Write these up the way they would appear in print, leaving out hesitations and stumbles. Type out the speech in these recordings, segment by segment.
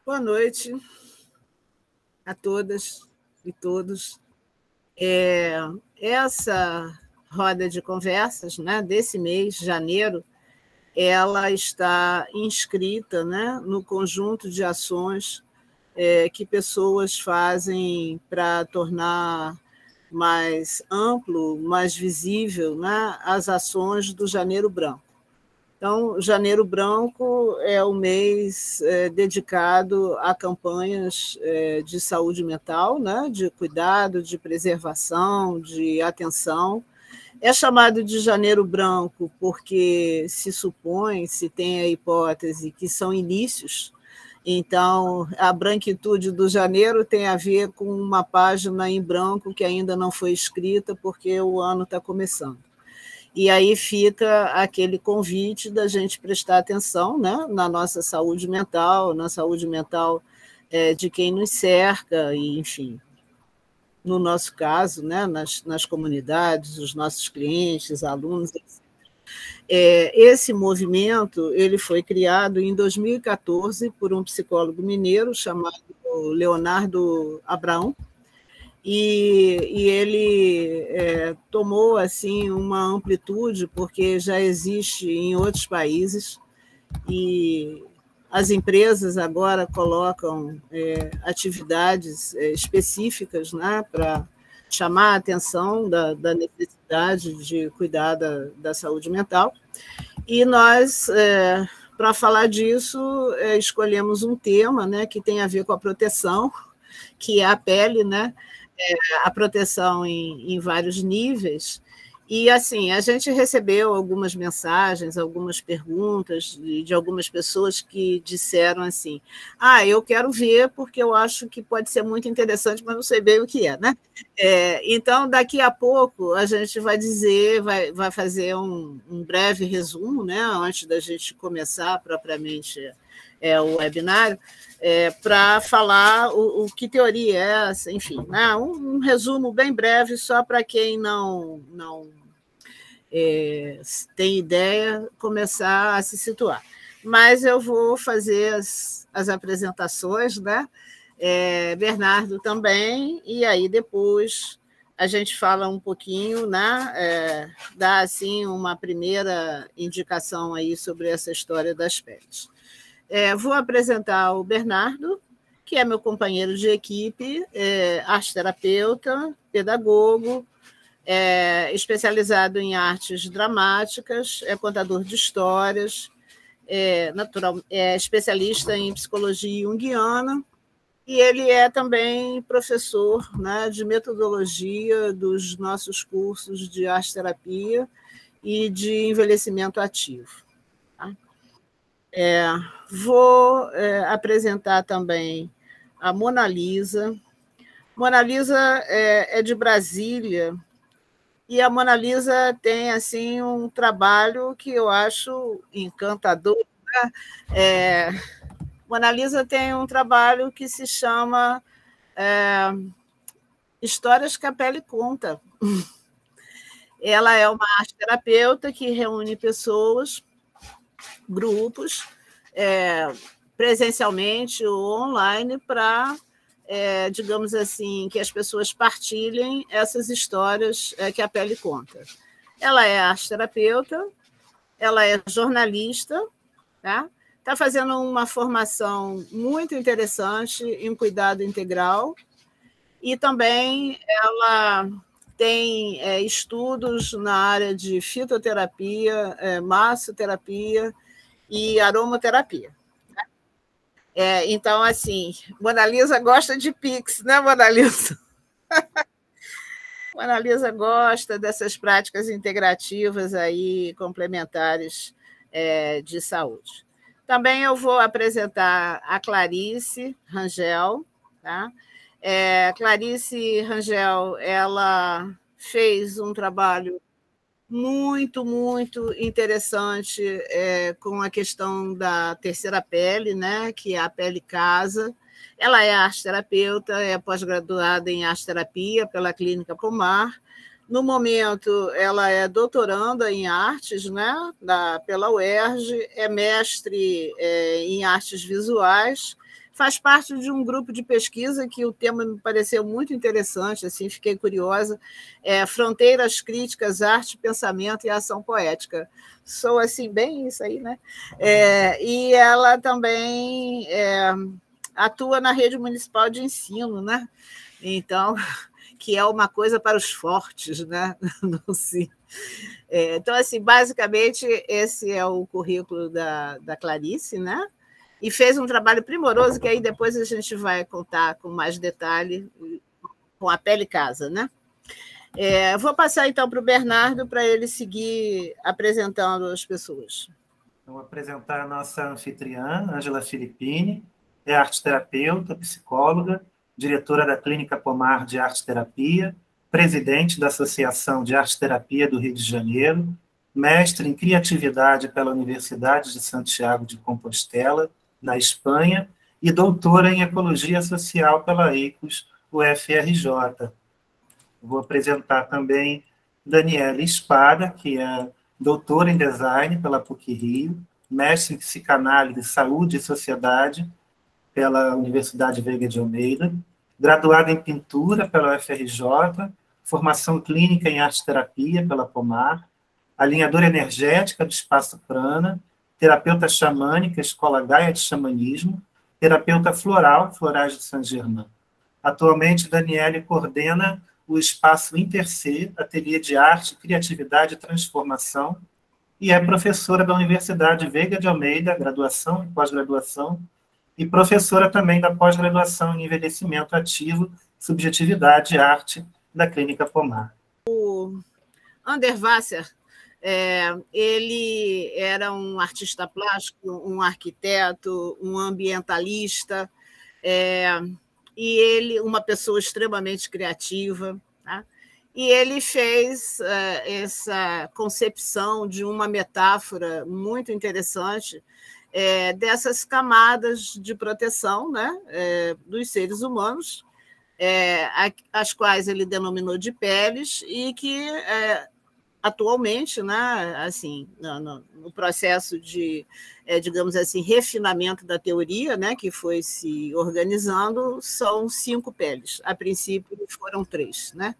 Boa noite a todas e todos. Essa roda de conversas, né, desse mês, janeiro, ela está inscrita, né, no conjunto de ações que pessoas fazem para tornar mais amplo, mais visível, né, as ações do Janeiro Branco. Então, Janeiro Branco é o mês dedicado a campanhas de saúde mental, né, de cuidado, de preservação, de atenção. É chamado de Janeiro Branco porque se supõe, se tem a hipótese que são inícios. Então, a branquitude do janeiro tem a ver com uma página em branco que ainda não foi escrita porque o ano está começando. E aí fica aquele convite da gente prestar atenção, né, na nossa saúde mental, na saúde mental de quem nos cerca, e, enfim, no nosso caso, né, nas comunidades, os nossos clientes, alunos, etc. Esse movimento ele foi criado em 2014 por um psicólogo mineiro chamado Leonardo Abraão, e ele tomou assim uma amplitude porque já existe em outros países e as empresas agora colocam atividades específicas, né, para chamar a atenção da necessidade de cuidar da saúde mental. E nós, para falar disso, escolhemos um tema, né, que tem a ver com a proteção, que é a pele, né? A proteção em vários níveis. E, assim, a gente recebeu algumas mensagens, algumas perguntas de algumas pessoas que disseram assim: eu quero ver porque eu acho que pode ser muito interessante, mas não sei bem o que é, né? Então, daqui a pouco, a gente vai dizer, vai fazer um breve resumo, né, antes da gente começar propriamente o webinário, para falar o que teoria é essa, enfim, né? Um resumo bem breve, só para quem não tem ideia, começar a se situar. Mas eu vou fazer as apresentações, né? Bernardo também, e aí depois a gente fala um pouquinho, né? Dá assim uma primeira indicação aí sobre essa história das peles. Vou apresentar o Bernardo, que é meu companheiro de equipe, arteterapeuta, pedagogo, especializado em artes dramáticas, contador de histórias, especialista em psicologia junguiana, e ele é também professor, né, de metodologia dos nossos cursos de arteterapia e de envelhecimento ativo. Vou apresentar também a Mona Lisa. Mona Lisa é de Brasília, e a Mona Lisa tem assim um trabalho que eu acho encantador. Mona Lisa tem um trabalho que se chama Histórias que a Pele Conta. Ela é uma arteterapeuta que reúne pessoas, grupos, presencialmente ou online, para, digamos assim, que as pessoas partilhem essas histórias que a pele conta. Ela é arteterapeuta, ela é jornalista, tá? Está fazendo uma formação muito interessante em cuidado integral, e também ela tem estudos na área de fitoterapia, massoterapia e aromaterapia. Então, assim, Mona Lisa gosta de Pix, né, Mona Lisa? Mona Lisa gosta dessas práticas integrativas aí, complementares de saúde. Também eu vou apresentar a Clarice Rangel, tá? Clarice Rangel, ela fez um trabalho muito, muito interessante com a questão da terceira pele, né, que é a pele casa. Ela é arteterapeuta, é pós-graduada em arteterapia pela Clínica Pomar, No momento, ela é doutoranda em artes, né, pela UERJ, é mestre em artes visuais, faz parte de um grupo de pesquisa que o tema me pareceu muito interessante, assim, fiquei curiosa, Fronteiras Críticas, Arte, Pensamento e Ação Poética. Sou, assim, bem isso aí, né? E ela também atua na rede municipal de ensino, né? Então, que é uma coisa para os fortes, né? Não sei. Então, assim, basicamente, esse é o currículo da Clarice, né? E fez um trabalho primoroso, que aí depois a gente vai contar com mais detalhe com a Pele Casa, né? Vou passar, então, para o Bernardo, para ele seguir apresentando as pessoas. Vou apresentar a nossa anfitriã, Ângela Filippini, é arteterapeuta, psicóloga, diretora da Clínica Pomar de Arte Terapia, presidente da Associação de Arte Terapia do Rio de Janeiro, mestre em criatividade pela Universidade de Santiago de Compostela, na Espanha, e doutora em ecologia social pela EICOS, UFRJ. Vou apresentar também Daniela Espada, que é doutora em design pela PUC-Rio, mestre em psicanálise, saúde e sociedade pela Universidade Veiga de Almeida, graduada em pintura pela UFRJ, formação clínica em arte-terapia pela Pomar, alinhadora energética do Espaço Prana, terapeuta xamânica, Escola Gaia de Xamanismo, terapeuta floral, Florais de Saint-Germain. Atualmente, Daniele coordena o Espaço Intercer, Ateliê de Arte, Criatividade e Transformação, e é professora da Universidade Veiga de Almeida, graduação e pós-graduação, e professora também da pós-graduação em Envelhecimento Ativo, Subjetividade e Arte, da Clínica Pomar. O Ander Wasser, ele era um artista plástico, um arquiteto, um ambientalista, e ele, uma pessoa extremamente criativa, tá? E ele fez essa concepção de uma metáfora muito interessante dessas camadas de proteção, né, dos seres humanos, as quais ele denominou de peles, e que atualmente, né, assim, no processo de, digamos assim, refinamento da teoria, né, que foi se organizando, são 5 peles. A princípio foram 3, né?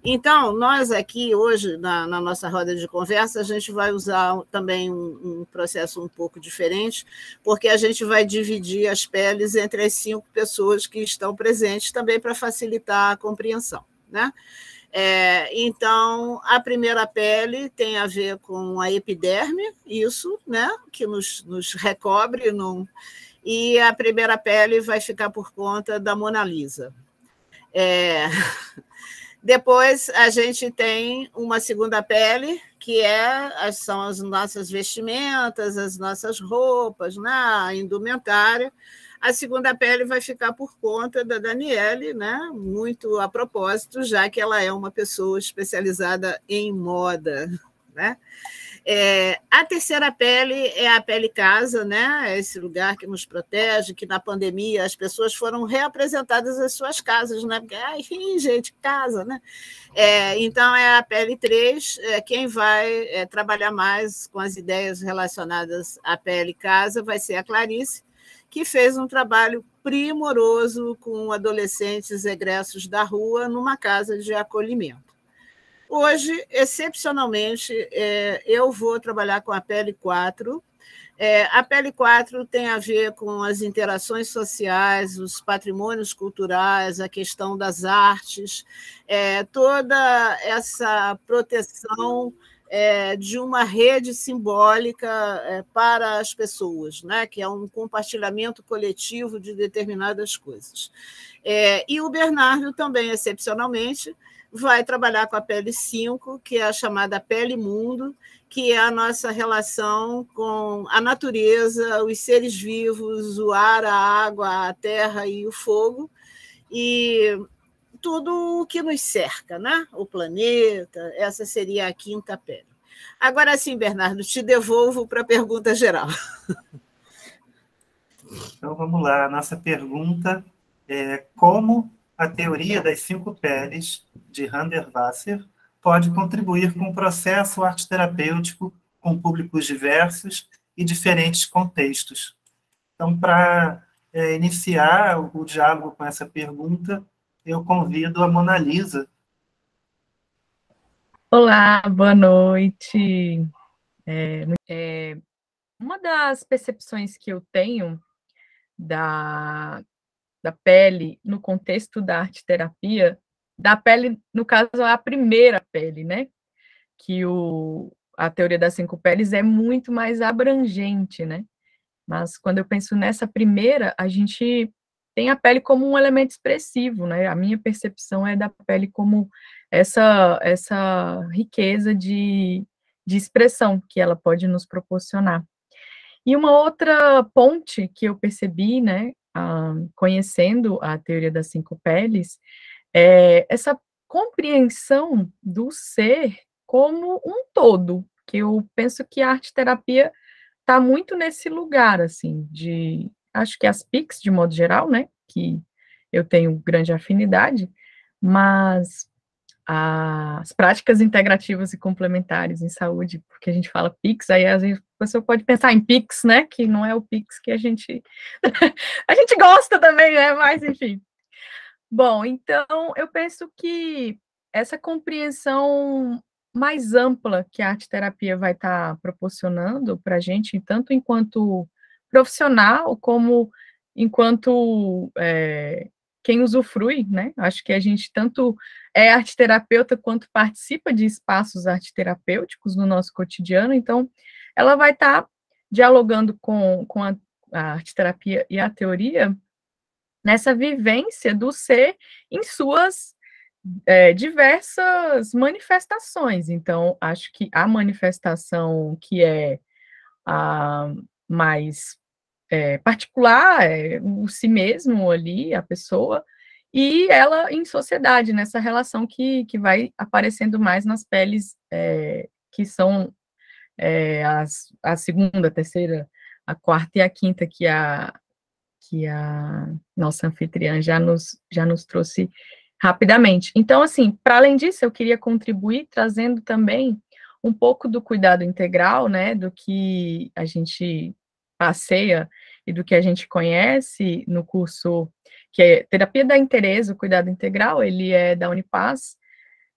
Então, nós aqui hoje, na nossa roda de conversa, a gente vai usar também um processo um pouco diferente, porque a gente vai dividir as peles entre as 5 pessoas que estão presentes, também para facilitar a compreensão, né? Então, a primeira pele tem a ver com a epiderme, isso, né, que nos recobre, e a primeira pele vai ficar por conta da Mona Lisa. Depois, a gente tem uma segunda pele, que são as nossas vestimentas, as nossas roupas, né, a indumentária. A segunda pele vai ficar por conta da Daniele, né? Muito a propósito, já que ela é uma pessoa especializada em moda, né? A terceira pele é a pele casa, né? Esse lugar que nos protege, que na pandemia as pessoas foram reapresentadas às suas casas, né? Porque, gente, casa, né? Então, é a pele 3, quem vai trabalhar mais com as ideias relacionadas à pele casa vai ser a Clarice, que fez um trabalho primoroso com adolescentes egressos da rua numa casa de acolhimento. Hoje, excepcionalmente, eu vou trabalhar com a pele 4. A pele 4 tem a ver com as interações sociais, os patrimônios culturais, a questão das artes, toda essa proteção de uma rede simbólica para as pessoas, né? Que é um compartilhamento coletivo de determinadas coisas. E o Bernardo também, excepcionalmente, vai trabalhar com a pele 5, que é a chamada pele mundo, que é a nossa relação com a natureza, os seres vivos, o ar, a água, a terra e o fogo, e tudo o que nos cerca, né? O planeta, essa seria a quinta pele. Agora sim, Bernardo, te devolvo para a pergunta geral. Então, vamos lá. A nossa pergunta é como a teoria das 5 peles de Ander Wasser pode contribuir com o processo arte-terapêutico com públicos diversos e diferentes contextos. Então, para iniciar o diálogo com essa pergunta, eu convido a Mona Lisa. Olá, boa noite. Uma das percepções que eu tenho da pele no contexto da arte-terapia, da pele, no caso, a primeira pele, né? Que a teoria das 5 peles é muito mais abrangente, né? Mas quando eu penso nessa primeira, a gente tem a pele como um elemento expressivo, né? A minha percepção é da pele como essa riqueza de expressão que ela pode nos proporcionar. E uma outra ponte que eu percebi, né, conhecendo a teoria das 5 peles, é essa compreensão do ser como um todo, que eu penso que a arte-terapia está muito nesse lugar, assim, acho que as PICs, de modo geral, né, que eu tenho grande afinidade, mas as práticas integrativas e complementares em saúde, porque a gente fala PICs, aí às vezes a pessoa pode pensar em PICs, né, que não é o PICs que a gente a gente gosta também, né, mas enfim. Bom, então eu penso que essa compreensão mais ampla que a arte-terapia vai estar proporcionando para a gente, tanto enquanto profissional, como enquanto quem usufrui, né? Acho que a gente tanto é arte-terapeuta quanto participa de espaços arte-terapêuticos no nosso cotidiano, então ela vai estar dialogando com a arte-terapia e a teoria nessa vivência do ser em suas diversas manifestações. Então, acho que a manifestação que é a mais particular, o si mesmo ali, a pessoa, e ela em sociedade, nessa relação que vai aparecendo mais nas peles que são a segunda, a terceira, a quarta e a quinta, que a nossa anfitriã já nos trouxe rapidamente. Então, assim, para além disso, eu queria contribuir trazendo também um pouco do cuidado integral, né, do que a gente passeia e do que a gente conhece no curso, que é Terapia da Interesse, o Cuidado Integral, ele é da Unipaz,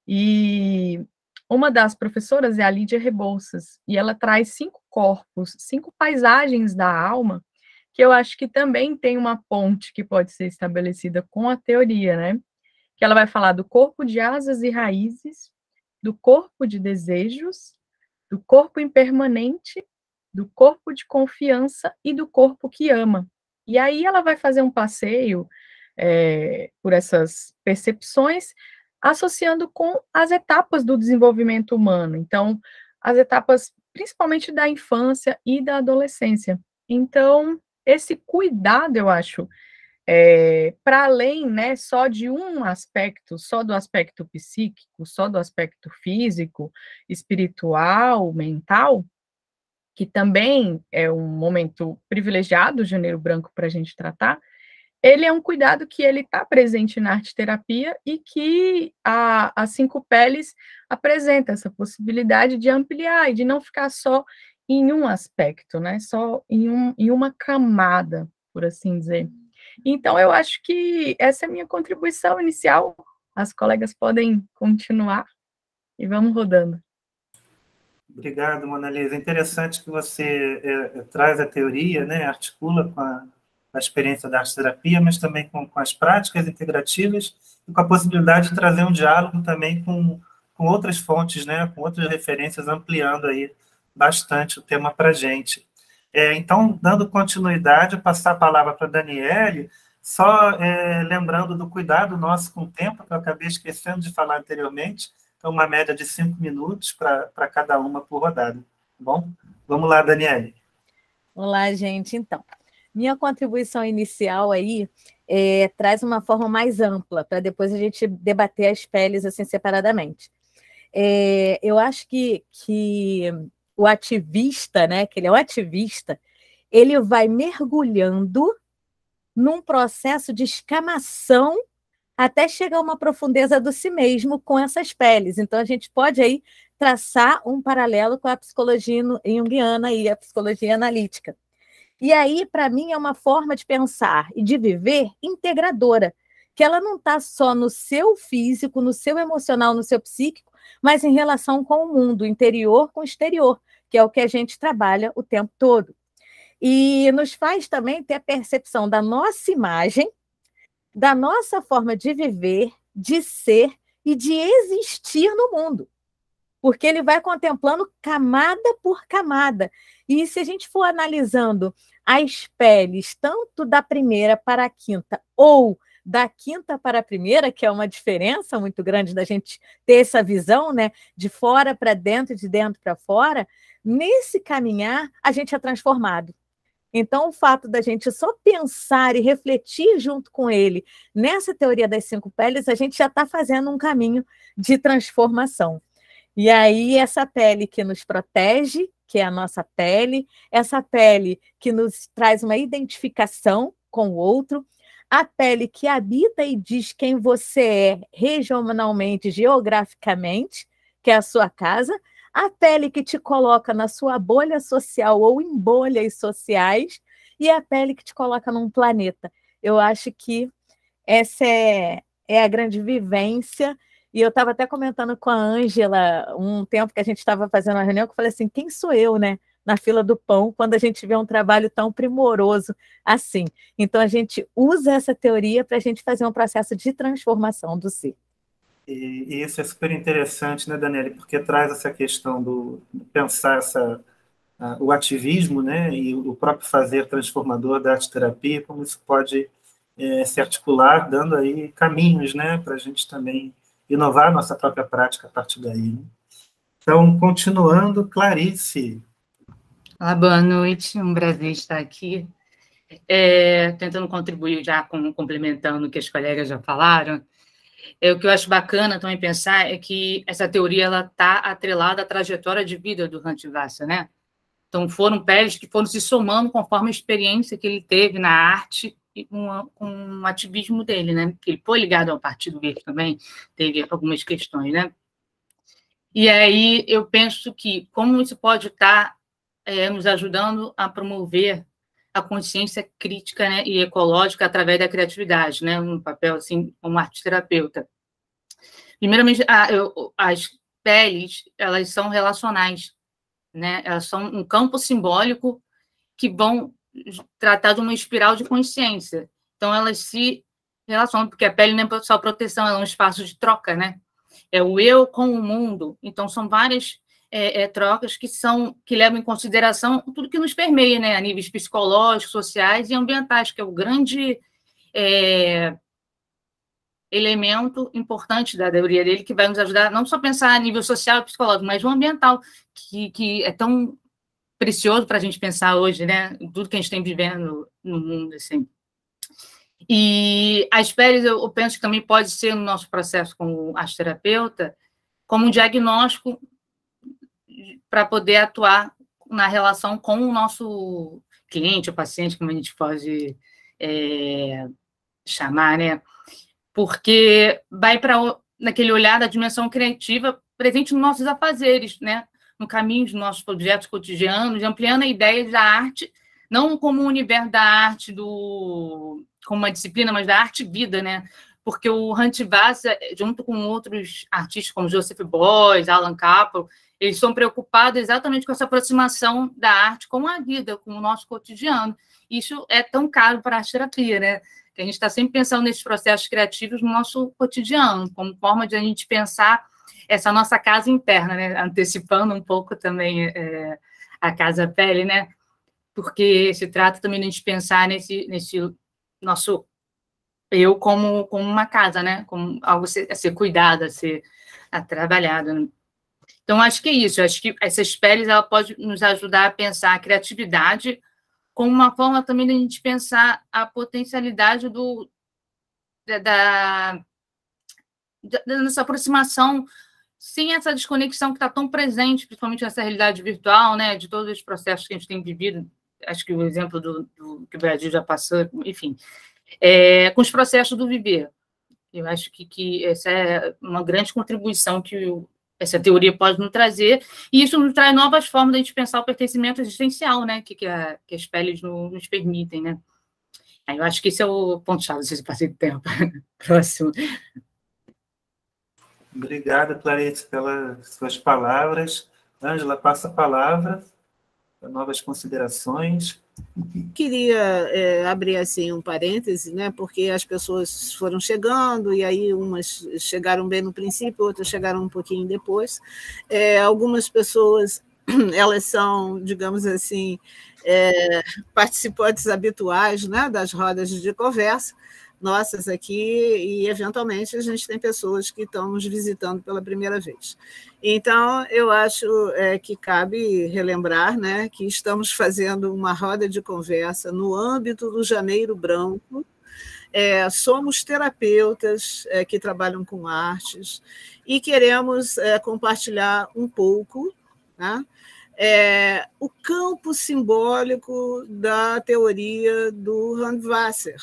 e uma das professoras é a Lídia Rebouças, e ela traz 5 corpos, 5 paisagens da alma, que eu acho que também tem uma ponte que pode ser estabelecida com a teoria, né? Que ela vai falar do corpo de asas e raízes, do corpo de desejos, do corpo impermanente, do corpo de confiança e do corpo que ama. E aí ela vai fazer um passeio por essas percepções, associando com as etapas do desenvolvimento humano. Então, as etapas principalmente da infância e da adolescência. Então, esse cuidado, eu acho, para além, né, só de um aspecto, só do aspecto psíquico, só do aspecto físico, espiritual, mental, que também é um momento privilegiado, Janeiro Branco, para a gente tratar, ele é um cuidado que ele está presente na arte-terapia e que a 5 peles apresenta essa possibilidade de ampliar e de não ficar só em um aspecto, né? Só em uma camada, por assim dizer. Então, eu acho que essa é a minha contribuição inicial. As colegas podem continuar e vamos rodando. Obrigado, Mona Lisa. É interessante que você traz a teoria, né, articula com a experiência da arte-terapia, mas também com as práticas integrativas e com a possibilidade de trazer um diálogo também com outras fontes, né, com outras referências, ampliando aí bastante o tema para a gente. Então, dando continuidade, passar a palavra para a Daniele, só lembrando do cuidado nosso com o tempo, que eu acabei esquecendo de falar anteriormente, então uma média de 5 minutos para cada uma por rodada. Tá bom? Vamos lá, Daniele. Olá, gente. Então, minha contribuição inicial aí traz uma forma mais ampla, para depois a gente debater as peles assim separadamente. Eu acho que o ativista, né, que ele é um ativista, ele vai mergulhando num processo de escamação até chegar a uma profundeza do si mesmo com essas peles. Então, a gente pode aí traçar um paralelo com a psicologia junguiana e a psicologia analítica. E aí, para mim, é uma forma de pensar e de viver integradora, que ela não está só no seu físico, no seu emocional, no seu psíquico, mas em relação com o mundo, interior com o exterior, que é o que a gente trabalha o tempo todo. E nos faz também ter a percepção da nossa imagem, da nossa forma de viver, de ser e de existir no mundo. Porque ele vai contemplando camada por camada. E se a gente for analisando as peles, tanto da primeira para a quinta, ou da quinta para a primeira, que é uma diferença muito grande da gente ter essa visão, né, de fora para dentro, de dentro para fora, nesse caminhar a gente é transformado. Então, o fato da gente só pensar e refletir junto com ele nessa teoria das 5 peles, a gente já está fazendo um caminho de transformação. E aí, essa pele que nos protege, que é a nossa pele, essa pele que nos traz uma identificação com o outro, a pele que habita e diz quem você é regionalmente, geograficamente, que é a sua casa, a pele que te coloca na sua bolha social ou em bolhas sociais, e a pele que te coloca num planeta. Eu acho que essa é a grande vivência. E eu estava até comentando com a Ângela um tempo que a gente estava fazendo uma reunião, que eu falei assim, quem sou eu, né? Na fila do pão, quando a gente vê um trabalho tão primoroso assim. Então, a gente usa essa teoria para a gente fazer um processo de transformação do ser. E isso é super interessante, né, Daniele? Porque traz essa questão do pensar o ativismo, né, e o próprio fazer transformador da arte-terapia, como isso pode se articular, dando aí caminhos, né, para a gente também inovar a nossa própria prática a partir daí. Né? Então, continuando, Clarice. Olá, boa noite, um prazer estar aqui. Tentando contribuir já, complementando o que as colegas já falaram. O que eu acho bacana também pensar é que essa teoria está atrelada à trajetória de vida do Rantivasa, né? Então, foram peles que foram se somando conforme a experiência que ele teve na arte e com o ativismo dele, né? Que ele foi ligado ao Partido Verde também, teve algumas questões, né? E aí eu penso que como isso pode estar nos ajudando a promover a consciência crítica, né, e ecológica através da criatividade, né? Um papel assim como arte-terapeuta. Primeiramente, as peles, elas são relacionais, né? Elas são um campo simbólico que vão tratar de uma espiral de consciência. Então, elas se relacionam, porque a pele não é só proteção, ela é um espaço de troca, né? É o eu com o mundo. Então, são várias trocas que levam em consideração tudo que nos permeia, né? A níveis psicológicos, sociais e ambientais, que é o grande elemento importante da teoria dele, que vai nos ajudar não só a pensar a nível social e psicológico, mas o ambiental, que é tão precioso para a gente pensar hoje, né? Tudo que a gente tem vivendo no mundo, assim. E as peles, eu penso que também pode ser no nosso processo como arte-terapeuta, como um diagnóstico para poder atuar na relação com o nosso cliente ou paciente, como a gente pode chamar, né? Porque vai para naquele olhar da dimensão criativa presente nos nossos afazeres, né? No caminho dos nossos projetos cotidianos, ampliando a ideia da arte, não como o universo da arte como uma disciplina, mas da arte-vida, né? Porque o Rantivasa, junto com outros artistas como Joseph Beuys, Alan Capel, eles são preocupados exatamente com essa aproximação da arte com a vida, com o nosso cotidiano. Isso é tão caro para a arte-terapia, né? Que a gente está sempre pensando nesses processos criativos no nosso cotidiano, como forma de a gente pensar essa nossa casa interna, né? Antecipando um pouco também a casa pele, né? Porque se trata também de a gente pensar nesse nosso eu como uma casa, né? Como algo a ser cuidado, a ser trabalhado. Né? Então, acho que é isso. Acho que essas peles ela pode nos ajudar a pensar a criatividade como uma forma também de a gente pensar a potencialidade da nossa aproximação sem essa desconexão que está tão presente, principalmente nessa realidade virtual, né, de todos os processos que a gente tem vivido. Acho que o exemplo do que o Brasil já passou, enfim, com os processos do viver. Eu acho que essa é uma grande contribuição que essa teoria pode nos trazer, e isso nos traz novas formas de a gente pensar o pertencimento existencial, né, que as peles nos permitem, né. Aí eu acho que esse é o ponto-chave, não sei se passei do tempo. Próximo. Obrigada, Clarice, pelas suas palavras. Ângela, passa a palavra para novas considerações. Queria abrir assim um parêntese, né, porque as pessoas foram chegando, e aí umas chegaram bem no princípio, outras chegaram um pouquinho depois. Algumas pessoas, elas são, digamos assim, participantes habituais, né, das rodas de conversa nossas aqui, e eventualmente a gente tem pessoas que estão nos visitando pela primeira vez. Então, eu acho que cabe relembrar, né, que estamos fazendo uma roda de conversa no âmbito do Janeiro Branco. Somos terapeutas que trabalham com artes e queremos compartilhar um pouco, né, o campo simbólico da teoria do Handwasser,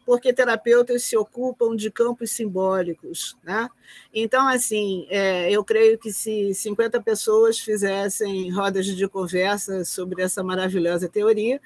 porque terapeutas se ocupam de campos simbólicos, né? Então, assim, eu creio que se 50 pessoas fizessem rodas de conversa sobre essa maravilhosa teoria,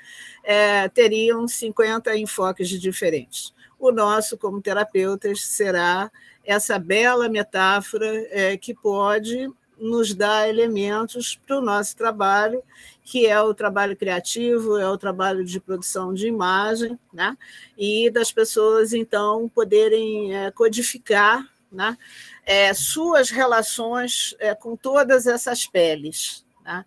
teriam 50 enfoques diferentes. O nosso, como terapeutas, será essa bela metáfora que pode nos dar elementos para o nosso trabalho, que é o trabalho criativo, é o trabalho de produção de imagem, né? E das pessoas, então, poderem codificar, né, suas relações com todas essas peles, né?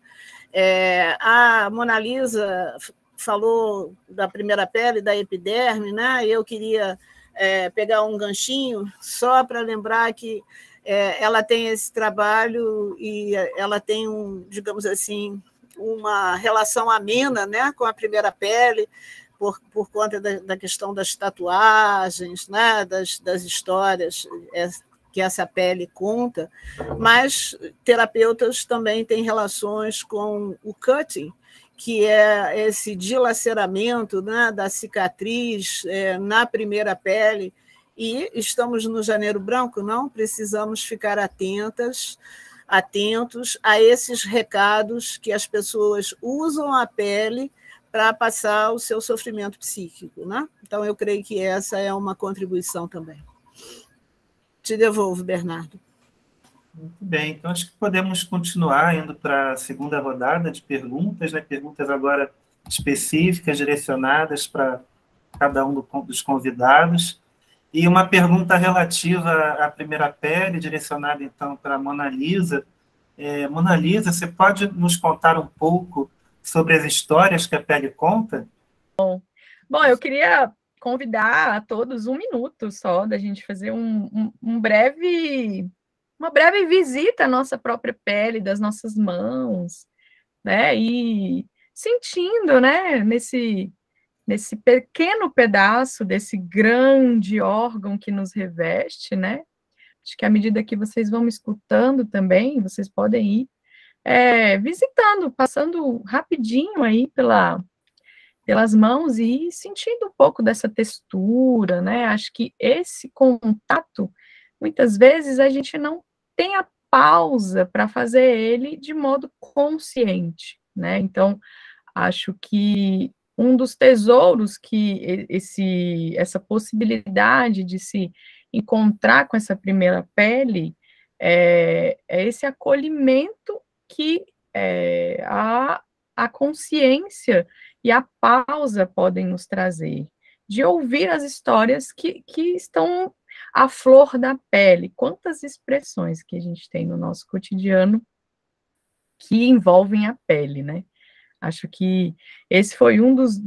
A Mona Lisa falou da primeira pele, da epiderme, né? Eu queria pegar um ganchinho só para lembrar que ela tem esse trabalho e ela tem, digamos assim, uma relação amena, né, com a primeira pele, por conta da questão das tatuagens, né, das histórias que essa pele conta, mas terapeutas também têm relações com o cutting, que é esse dilaceramento, né, da cicatriz na primeira pele, e estamos no Janeiro Branco, não precisamos ficar atentos a esses recados que as pessoas usam a pele para passar o seu sofrimento psíquico, né? Então, eu creio que essa é uma contribuição também. Te devolvo, Bernardo. Muito bem, então acho que podemos continuar indo para a segunda rodada de perguntas, né? Perguntas agora específicas, direcionadas para cada um dos convidados. E uma pergunta relativa à primeira pele, direcionada, então, para a Mona Lisa. Mona Lisa, você pode nos contar um pouco sobre as histórias que a pele conta? Bom, eu queria convidar a todos 1 minuto só da gente fazer uma breve visita à nossa própria pele, das nossas mãos, né? E sentindo, né, nesse pequeno pedaço desse grande órgão que nos reveste, né? Acho que à medida que vocês vão me escutando também, vocês podem ir visitando, passando rapidinho aí pelas mãos e sentindo um pouco dessa textura, né? Acho que esse contato, muitas vezes a gente não tem a pausa para fazer ele de modo consciente, né? Então, acho que um dos tesouros que essa possibilidade de se encontrar com essa primeira pele é esse acolhimento que a consciência e a pausa podem nos trazer, de ouvir as histórias que estão à flor da pele. Quantas expressões que a gente tem no nosso cotidiano que envolvem a pele, né? Acho que esse foi um dos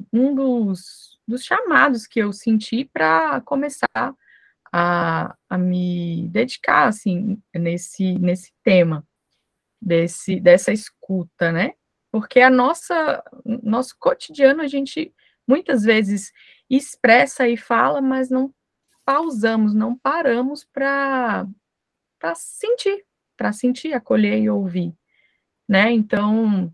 chamados que eu senti para começar a me dedicar, assim, nesse tema, dessa escuta, né? Porque nosso cotidiano, a gente muitas vezes expressa e fala, mas não pausamos, não paramos para sentir, acolher e ouvir, né? Então,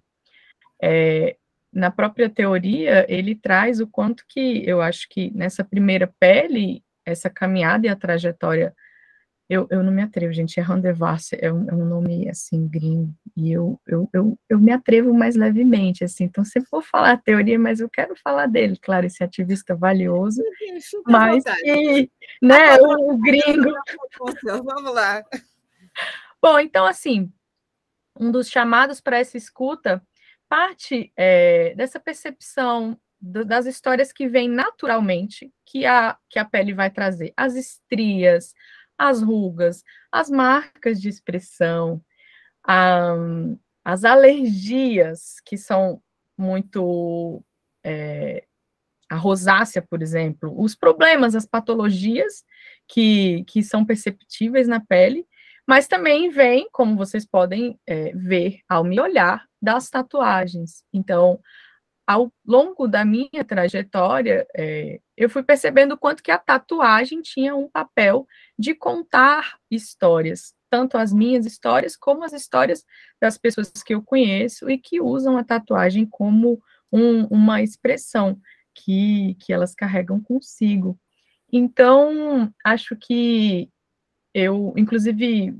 na própria teoria, ele traz o quanto que eu acho que nessa primeira pele essa caminhada e a trajetória, eu não me atrevo, gente, Randevars é um nome, assim, gringo, e eu me atrevo mais levemente, assim, então se for falar a teoria, mas eu quero falar dele, claro, esse ativista valioso, mas que, né, o gringo... Vamos lá. Bom, então, assim, um dos chamados para essa escuta parte dessa percepção das histórias que vêm naturalmente, que a pele vai trazer. As estrias, as rugas, as marcas de expressão, as alergias, que são muito... a rosácea, por exemplo, os problemas, as patologias que são perceptíveis na pele, mas também vem, como vocês podem ver ao me olhar, das tatuagens. Então, ao longo da minha trajetória, eu fui percebendo o quanto que a tatuagem tinha um papel de contar histórias, tanto as minhas histórias, como as histórias das pessoas que eu conheço e que usam a tatuagem como uma expressão que elas carregam consigo. Então, acho que eu, inclusive,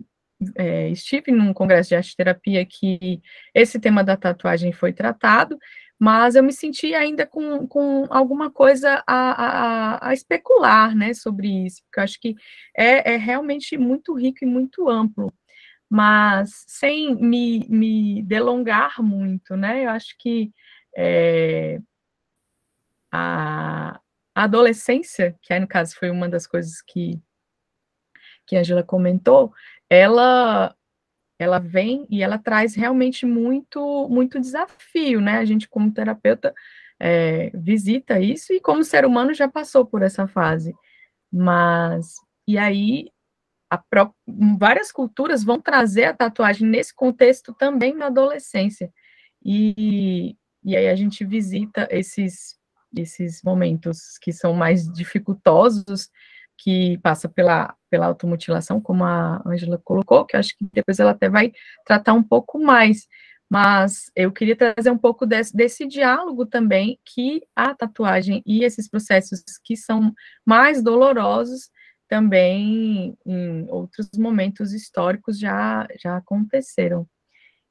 estive num congresso de arte-terapia que esse tema da tatuagem foi tratado, mas eu me senti ainda com alguma coisa a especular, né, sobre isso, porque eu acho que é realmente muito rico e muito amplo, mas sem me delongar muito, né, eu acho que a adolescência, que aí no caso foi uma das coisas que a Angela comentou, ela vem e ela traz realmente muito desafio, né? A gente, como terapeuta, visita isso e, como ser humano, já passou por essa fase. Mas, e aí, várias culturas vão trazer a tatuagem nesse contexto também na adolescência. E aí a gente visita esses momentos que são mais dificultosos, que passa pela automutilação, como a Angela colocou, que eu acho que depois ela até vai tratar um pouco mais, mas eu queria trazer um pouco desse diálogo também, que a tatuagem e esses processos que são mais dolorosos também em outros momentos históricos já aconteceram.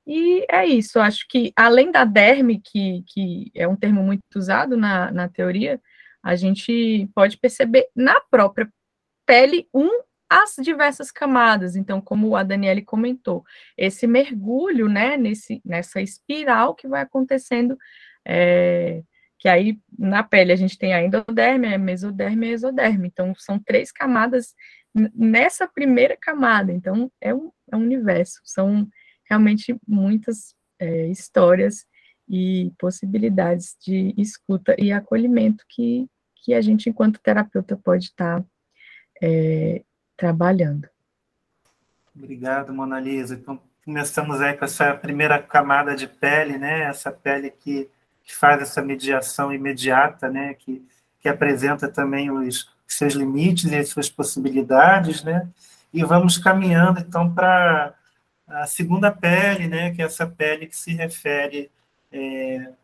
E é isso, acho que além da derme, que é um termo muito usado na teoria, a gente pode perceber na própria pele as diversas camadas. Então, como a Daniele comentou, esse mergulho, né, nessa espiral que vai acontecendo, que aí na pele a gente tem a endoderme, a mesoderme e a exoderme. Então, são 3 camadas nessa primeira camada. Então, é um universo, são realmente muitas histórias e possibilidades de escuta e acolhimento que a gente, enquanto terapeuta, pode estar trabalhando. Obrigado, Mona Lisa. Então, começamos aí com essa primeira camada de pele, né? Essa pele que faz essa mediação imediata, né? Que apresenta também os seus limites e as suas possibilidades, né? E vamos caminhando, então, para a segunda pele, né? Que é essa pele que se refere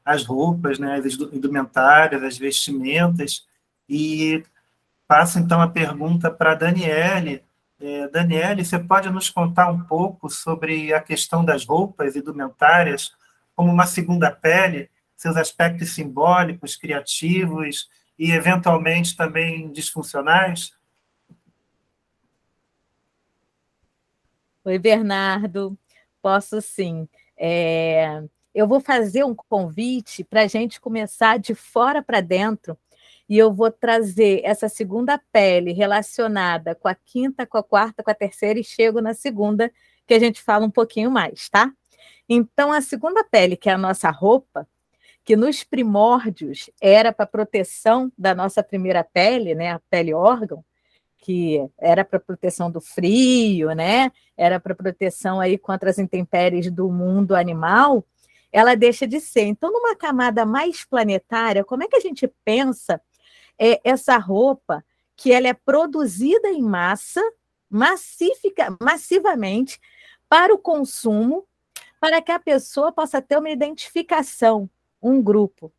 às roupas, né? As indumentárias, as vestimentas. E passo, então, a pergunta para a Daniele. Daniele, você pode nos contar um pouco sobre a questão das roupas indumentárias como uma segunda pele, seus aspectos simbólicos, criativos e, eventualmente, também disfuncionais? Oi, Bernardo. Posso sim. Eu vou fazer um convite para a gente começar de fora para dentro, e eu vou trazer essa segunda pele relacionada com a quinta, com a quarta, com a terceira, e chego na segunda, que a gente fala um pouquinho mais, tá? Então, a segunda pele, que é a nossa roupa, que nos primórdios era para proteção da nossa primeira pele, né, a pele órgão, que era para proteção do frio, né? Era para proteção aí contra as intempéries do mundo animal, ela deixa de ser. Então, numa camada mais planetária, como é que a gente pensa essa roupa que ela é produzida em massa, massivamente, para o consumo, para que a pessoa possa ter uma identificação, um grupo.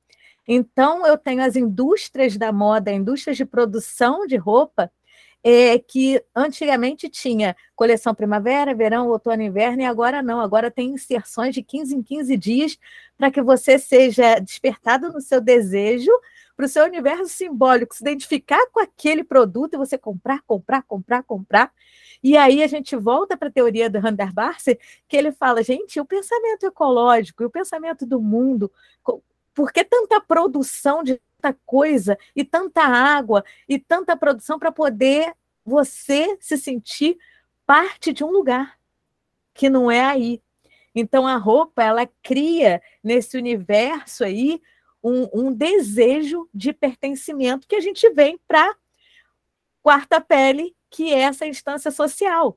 Então, eu tenho as indústrias da moda, indústrias de produção de roupa, que antigamente tinha coleção primavera, verão, outono, inverno, e agora não, agora tem inserções de 15 em 15 dias para que você seja despertado no seu desejo, para o seu universo simbólico se identificar com aquele produto e você comprar. E aí a gente volta para a teoria do Randall Barcer, que ele fala, gente, o pensamento ecológico e o pensamento do mundo, por que tanta produção de tanta coisa e tanta água e tanta produção para poder você se sentir parte de um lugar que não é aí? Então a roupa, ela cria nesse universo aí um desejo de pertencimento que a gente vem para a quarta pele, que é essa instância social.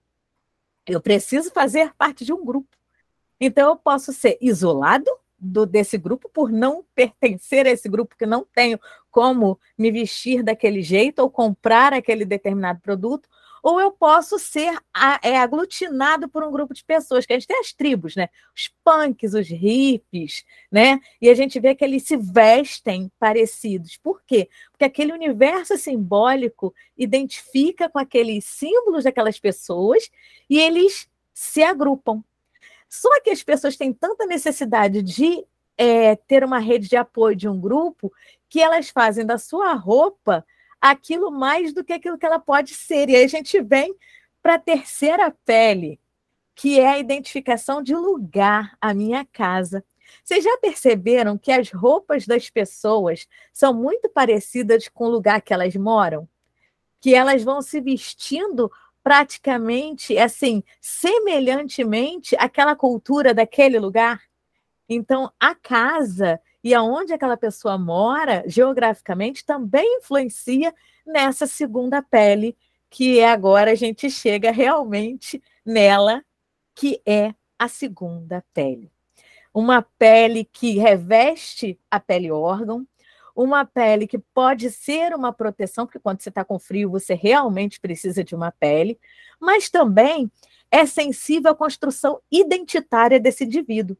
Eu preciso fazer parte de um grupo. Então eu posso ser isolado desse grupo por não pertencer a esse grupo, que não tenho como me vestir daquele jeito ou comprar aquele determinado produto, ou eu posso ser aglutinado por um grupo de pessoas, que a gente tem as tribos, né? Os punks, os hippies, né? E a gente vê que eles se vestem parecidos. Por quê? Porque aquele universo simbólico identifica com aqueles símbolos daquelas pessoas e eles se agrupam. Só que as pessoas têm tanta necessidade de ter uma rede de apoio de um grupo que elas fazem da sua roupa aquilo mais do que aquilo que ela pode ser. E aí a gente vem para a terceira pele, que é a identificação de lugar, a minha casa. Vocês já perceberam que as roupas das pessoas são muito parecidas com o lugar que elas moram? Que elas vão se vestindo praticamente, assim, semelhantemente àquela cultura daquele lugar? Então, a casa e aonde aquela pessoa mora, geograficamente, também influencia nessa segunda pele, que agora a gente chega realmente nela, que é a segunda pele. Uma pele que reveste a pele órgão, uma pele que pode ser uma proteção, porque quando você está com frio, você realmente precisa de uma pele, mas também é sensível à construção identitária desse indivíduo.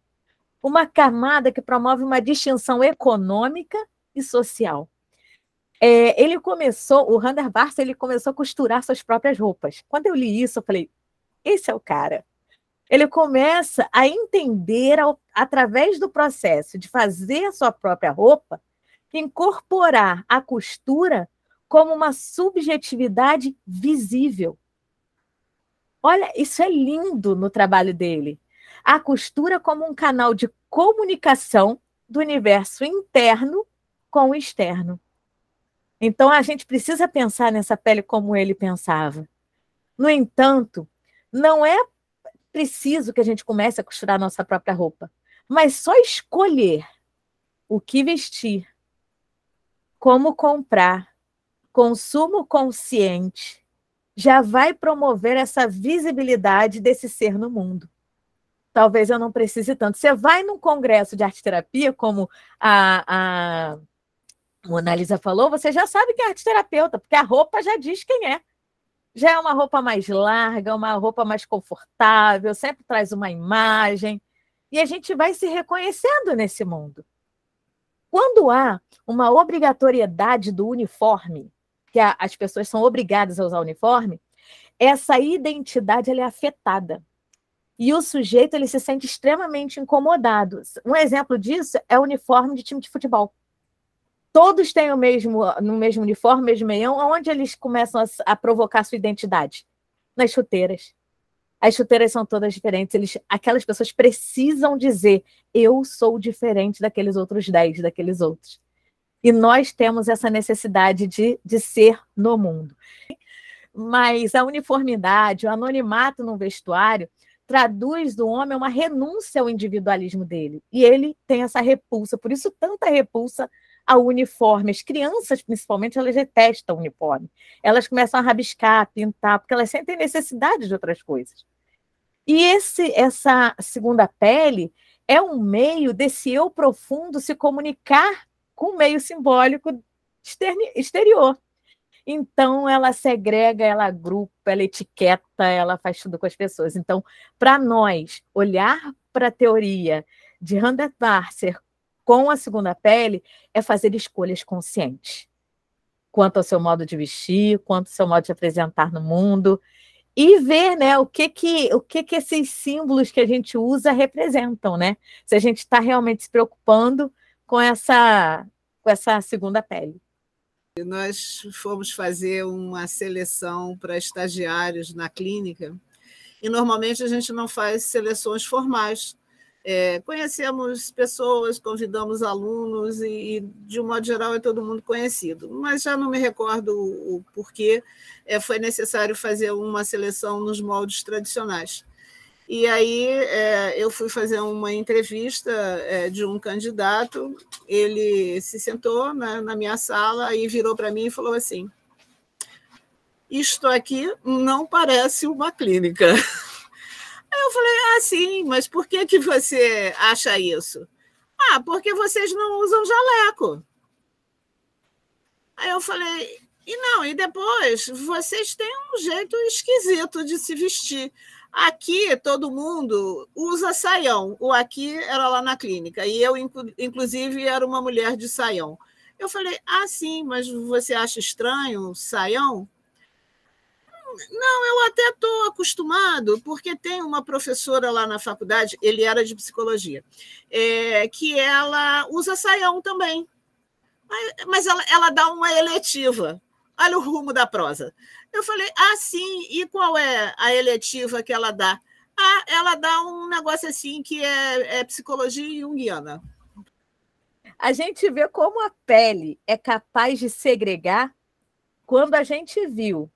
Uma camada que promove uma distinção econômica e social. O Randall Barcer, ele começou a costurar suas próprias roupas. Quando eu li isso, eu falei, esse é o cara. Ele começa a entender, através do processo de fazer a sua própria roupa, incorporar a costura como uma subjetividade visível. Olha, isso é lindo no trabalho dele. A costura como um canal de comunicação do universo interno com o externo. Então, a gente precisa pensar nessa pele como ele pensava. No entanto, não é preciso que a gente comece a costurar a nossa própria roupa, mas só escolher o que vestir, como comprar, consumo consciente, já vai promover essa visibilidade desse ser no mundo. Talvez eu não precise tanto. Você vai num congresso de arte-terapia, como a Mona Lisa falou, você já sabe que é arte-terapeuta, porque a roupa já diz quem é. Já é uma roupa mais larga, uma roupa mais confortável, sempre traz uma imagem. E a gente vai se reconhecendo nesse mundo. Quando há uma obrigatoriedade do uniforme, que as pessoas são obrigadas a usar uniforme, essa identidade ela é afetada. E o sujeito ele se sente extremamente incomodado. Um exemplo disso é o uniforme de time de futebol. Todos têm no mesmo uniforme, mesmo meião, onde eles começam a provocar sua identidade? Nas chuteiras. As chuteiras são todas diferentes. Aquelas pessoas precisam dizer, eu sou diferente daqueles outros 10, daqueles outros. E nós temos essa necessidade de ser no mundo. Mas a uniformidade, o anonimato no vestuário, traduz do homem uma renúncia ao individualismo dele. E ele tem essa repulsa, por isso tanta repulsa ao uniforme. As crianças, principalmente, elas detestam o uniforme. Elas começam a rabiscar, a pintar, porque elas sentem necessidade de outras coisas. E essa segunda pele é um meio desse eu profundo se comunicar com o meio simbólico exterior. Então, ela segrega, ela agrupa, ela etiqueta, ela faz tudo com as pessoas. Então, para nós, olhar para a teoria de Randall Barcer com a segunda pele é fazer escolhas conscientes. quanto ao seu modo de vestir, quanto ao seu modo de apresentar no mundo, e ver, né, o que esses símbolos que a gente usa representam, né? Se a gente está realmente se preocupando com essa segunda pele. Nós fomos fazer uma seleção para estagiários na clínica, e normalmente a gente não faz seleções formais. Conhecemos pessoas, convidamos alunos e, de um modo geral, é todo mundo conhecido. Mas já não me recordo o porquê foi necessário fazer uma seleção nos moldes tradicionais. E aí eu fui fazer uma entrevista de um candidato, ele se sentou na minha sala e virou para mim e falou assim: isto aqui não parece uma clínica. Eu falei, sim, mas por que você acha isso? Porque vocês não usam jaleco. Aí eu falei, e depois, vocês têm um jeito esquisito de se vestir. Aqui, todo mundo usa saião. O aqui era lá na clínica, e eu, inclusive, era uma mulher de saião. Eu falei, sim, mas você acha estranho saião? Não, eu até estou acostumado, porque tem uma professora lá na faculdade, ele era de psicologia, que ela usa saião também, mas ela dá uma eletiva. Olha o rumo da prosa. Eu falei, sim, e qual é a eletiva que ela dá? Ela dá um negócio assim que é psicologia junguiana. A gente vê como a pele é capaz de segregar quando a gente viu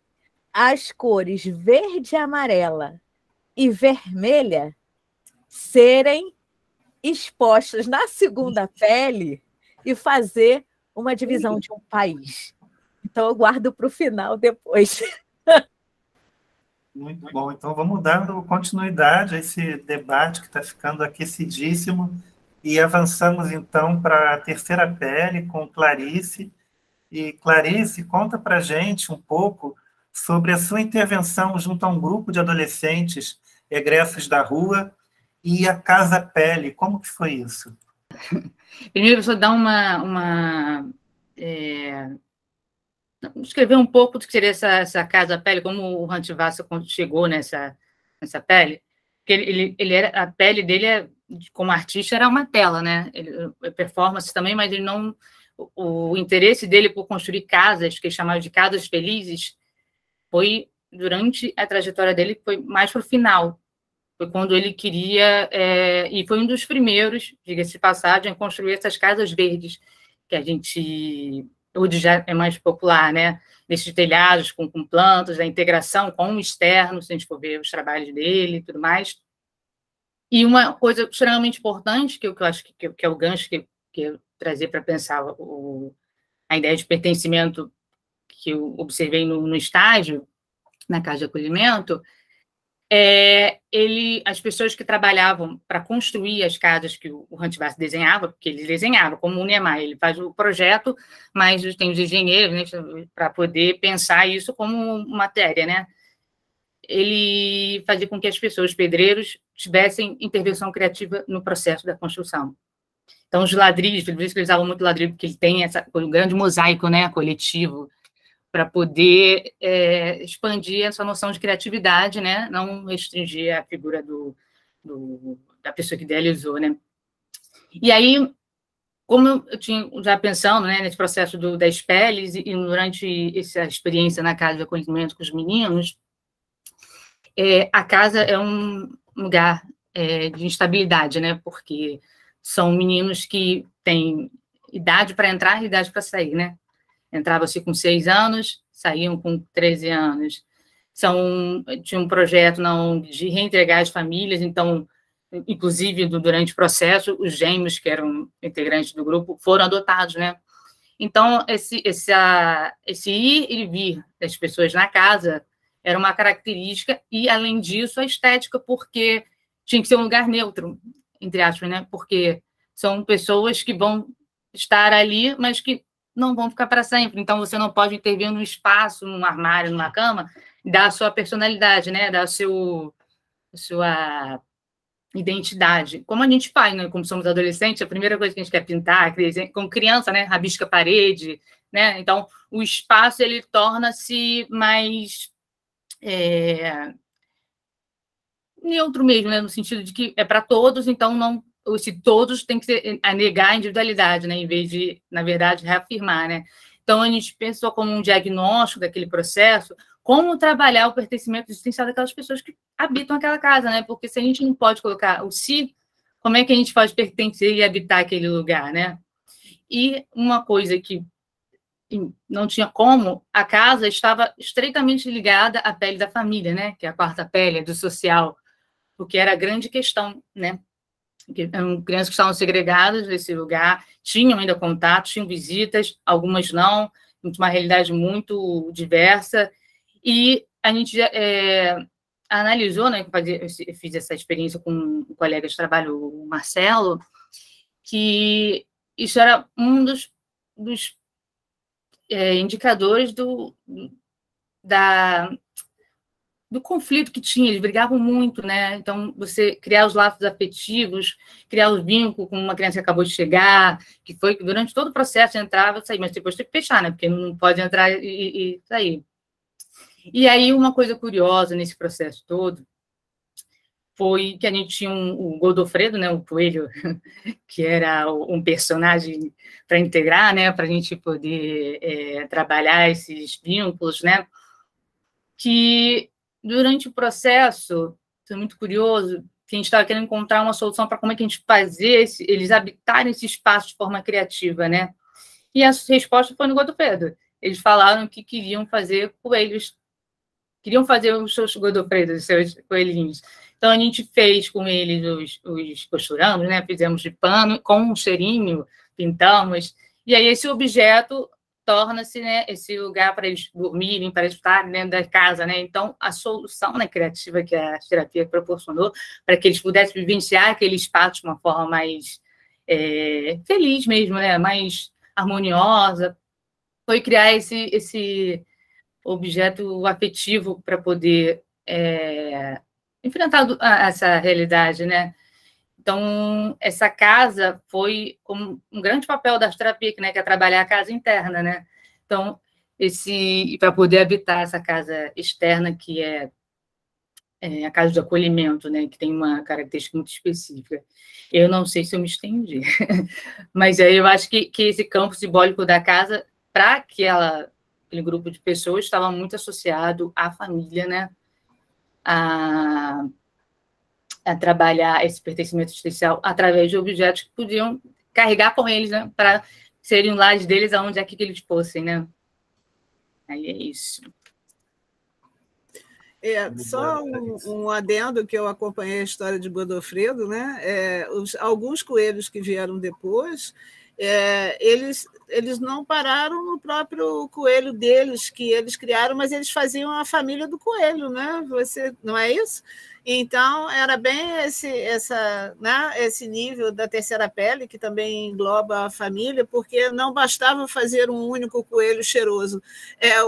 as cores verde, amarela e vermelha serem expostas na segunda pele e fazer uma divisão de um país. Então, eu guardo para o final depois. Muito bom. Então, vamos dando continuidade a esse debate que está ficando aquecidíssimo e avançamos, então, para a terceira pele com Clarice. E, Clarice, conta para a gente um pouco sobre a sua intervenção junto a um grupo de adolescentes egressos da rua e a Casa Pele. Como que foi isso? Primeiro, eu vou dar escrever um pouco do que seria essa Casa Pele, como o Hunt Vassa chegou nessa pele, porque ele era, a pele dele, como artista, era uma tela, né? Performance também, mas ele não... O interesse dele por construir casas, que ele chamava de casas felizes, foi durante a trajetória dele, foi mais para o final. Foi quando ele queria, e foi um dos primeiros, diga-se de passagem, a construir essas casas verdes, que a gente, hoje já é mais popular, né? Nesses telhados com plantas, a integração com o externo, se a gente for ver os trabalhos dele e tudo mais. E uma coisa extremamente importante, que eu acho que é o gancho que eu trazer para pensar a ideia de pertencimento que eu observei no estágio, na casa de acolhimento, as pessoas que trabalhavam para construir as casas que o Hunt Vassa desenhava, porque ele desenhava, como o Niemeyer, ele faz o projeto, mas tem os engenheiros, né, para poder pensar isso como matéria, né? Ele fazia com que as pessoas, os pedreiros, tivessem intervenção criativa no processo da construção. Então, os ladrilhos, por isso que eles usavam muito ladrilho, porque ele tem um grande mosaico, né, coletivo, para poder expandir essa noção de criatividade, né, não restringir a figura da pessoa que idealizou, né. E aí, como eu tinha já pensando, né, nesse processo das peles e durante essa experiência na casa de acolhimento com os meninos, a casa é um lugar de instabilidade, né, porque são meninos que têm idade para entrar e idade para sair, né? Entravam-se com 6 anos, saíam com 13 anos. Tinha um projeto na ONG de reentregar as famílias, então, inclusive, durante o processo, os gêmeos, que eram integrantes do grupo, foram adotados, né? Então, esse ir e vir das pessoas na casa era uma característica, e, além disso, a estética, porque tinha que ser um lugar neutro, entre aspas, né? Porque são pessoas que vão estar ali, mas que não vão ficar para sempre. Então, você não pode intervir num espaço, num armário, numa cama, dar a sua personalidade, né? Dar a sua identidade. Como a gente faz, né? Como somos adolescentes, a primeira coisa que a gente quer pintar, como criança, né? Rabisca a parede, né? Então, o espaço ele torna-se mais neutro mesmo, né? No sentido de que é para todos, então não, se todos tem que ser, a negar a individualidade, né? Em vez de, na verdade, reafirmar, né? Então, a gente pensou como um diagnóstico daquele processo, como trabalhar o pertencimento existencial daquelas pessoas que habitam aquela casa, né? Porque se a gente não pode colocar o si, como é que a gente pode pertencer e habitar aquele lugar, né? E uma coisa que não tinha como, a casa estava estreitamente ligada à pele da família, né? Que é a quarta pele, do social, porque era a grande questão, né? Eram crianças que estavam segregadas desse lugar, tinham ainda contatos, tinham visitas, algumas não, uma realidade muito diversa, e a gente analisou, né, eu fiz essa experiência com um colega de trabalho, o Marcelo, que isso era um dos indicadores do conflito que tinha, eles brigavam muito, né? Então, você criar os laços afetivos, criar os vínculos com uma criança que acabou de chegar, que foi que durante todo o processo entrava e saía, mas depois tem que fechar, né? Porque não pode entrar e sair. E aí, uma coisa curiosa nesse processo todo foi que a gente tinha o Godofredo, né? O coelho, que era um personagem para integrar, né? Para a gente poder trabalhar esses vínculos, né? Que durante o processo, foi muito curioso, que a gente estava querendo encontrar uma solução para como é que a gente fazer eles habitarem esse espaço de forma criativa, né? E a resposta foi no Godofredo. Eles falaram que queriam fazer coelhos, queriam fazer os seus Godofredos, os seus coelhinhos. Então, a gente fez com eles os costuramos, né? Fizemos de pano, com um cheirinho, pintamos, e aí esse objeto torna-se, né, esse lugar para eles dormirem, para eles estarem dentro da casa, né? Então, a solução, né, criativa que a terapia proporcionou para que eles pudessem vivenciar aquele espaço de uma forma mais feliz mesmo, né? Mais harmoniosa, foi criar esse objeto afetivo para poder enfrentar essa realidade, para Então, essa casa foi como um grande papel da terapia, né, que é trabalhar a casa interna, né? Então, para poder habitar essa casa externa, que é a casa de acolhimento, né, que tem uma característica muito específica. Eu não sei se eu me estendi, mas aí eu acho que esse campo simbólico da casa, para aquele grupo de pessoas, estava muito associado à família, né? A trabalhar esse pertencimento existencial através de objetos que podiam carregar com eles, né, para serem lares deles aonde é que eles fossem, né? Aí é isso. Só um adendo, que eu acompanhei a história de Godofredo, né? Alguns coelhos que vieram depois, eles não pararam no próprio coelho deles, que eles criaram, mas eles faziam a família do coelho, né? Não é isso? Então, era bem esse nível da terceira pele, que também engloba a família, porque não bastava fazer um único coelho cheiroso.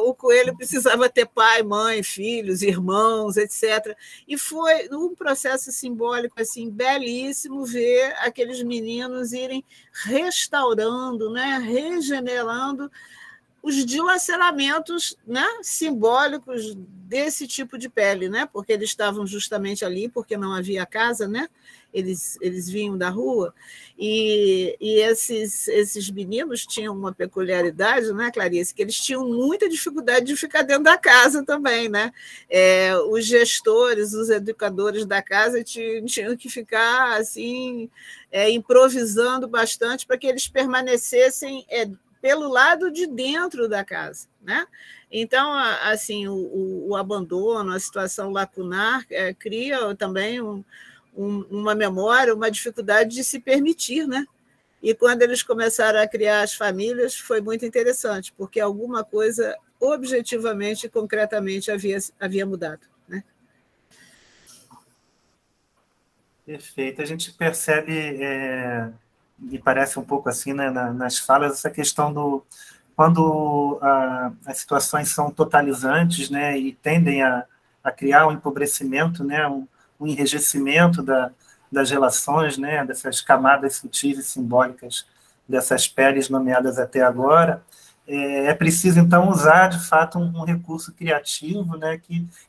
O coelho precisava ter pai, mãe, filhos, irmãos, etc. E foi um processo simbólico assim, belíssimo ver aqueles meninos irem restaurando, né, regenerando os dilaceramentos, né, simbólicos desse tipo de pele, né, porque eles estavam justamente ali, porque não havia casa, né, eles vinham da rua, e esses meninos tinham uma peculiaridade, né, Clarice, que eles tinham muita dificuldade de ficar dentro da casa também, né, os gestores, os educadores da casa tinham que ficar assim, improvisando bastante para que eles permanecessem pelo lado de dentro da casa, né? Então, assim, o abandono, a situação lacunar cria também uma memória, uma dificuldade de se permitir, né? E quando eles começaram a criar as famílias, foi muito interessante, porque alguma coisa objetivamente e concretamente havia mudado, né? Perfeito. A gente percebe, me parece um pouco assim, né, nas falas, essa questão quando as situações são totalizantes, né, e tendem a criar um empobrecimento, né, um enrijecimento das relações, né, dessas camadas sutis e simbólicas dessas peles nomeadas até agora, é preciso, então, usar, de fato, um recurso criativo, né,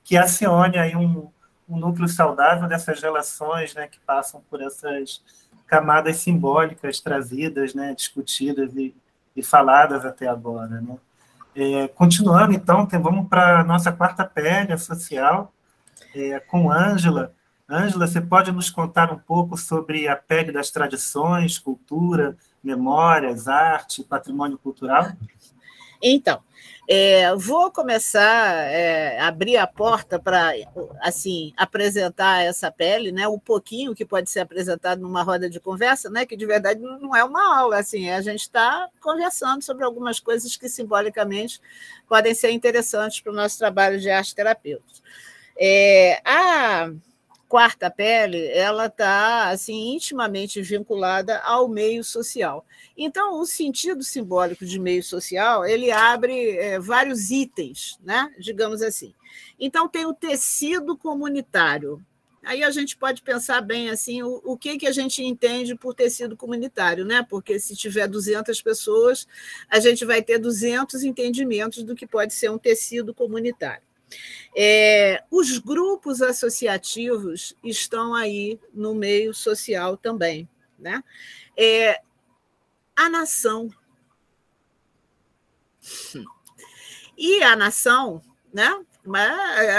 que acione aí um núcleo saudável dessas relações, né, que passam por essas camadas simbólicas trazidas, né, discutidas e faladas até agora, né. Continuando, então, vamos para a nossa quarta pele, a social, com Ângela. Ângela, você pode nos contar um pouco sobre a pele das tradições, cultura, memórias, arte, patrimônio cultural? Então, vou começar a abrir a porta para, assim, apresentar essa pele, né? Um pouquinho que pode ser apresentado numa roda de conversa, né? Que de verdade não é uma aula, assim, a gente está conversando sobre algumas coisas que simbolicamente podem ser interessantes para o nosso trabalho de arte terapeuta. A quarta pele, ela está assim, intimamente vinculada ao meio social. Então, o sentido simbólico de meio social, ele abre vários itens, né? Digamos assim. Então, tem o tecido comunitário. Aí a gente pode pensar bem assim, o que a gente entende por tecido comunitário, né? Porque se tiver 200 pessoas, a gente vai ter 200 entendimentos do que pode ser um tecido comunitário. Os grupos associativos estão aí no meio social também, né? A nação. E a nação, né?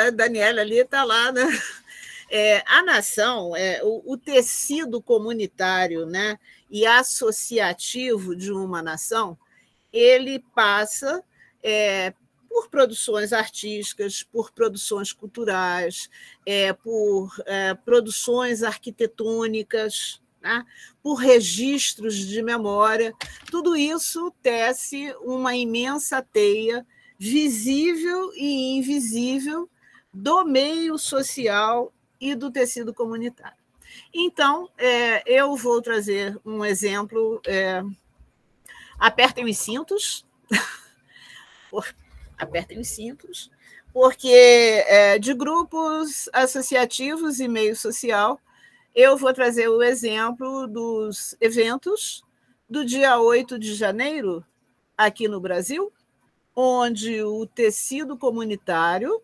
A Daniela ali está lá, né? A nação, o tecido comunitário, né? E associativo de uma nação, ele passa por produções artísticas, por produções culturais, por produções arquitetônicas, né? Por registros de memória. Tudo isso tece uma imensa teia visível e invisível do meio social e do tecido comunitário. Então, eu vou trazer um exemplo. Apertem os cintos. Apertem os cintos, porque de grupos associativos e meio social, eu vou trazer o exemplo dos eventos do dia 8 de janeiro, aqui no Brasil, onde o tecido comunitário,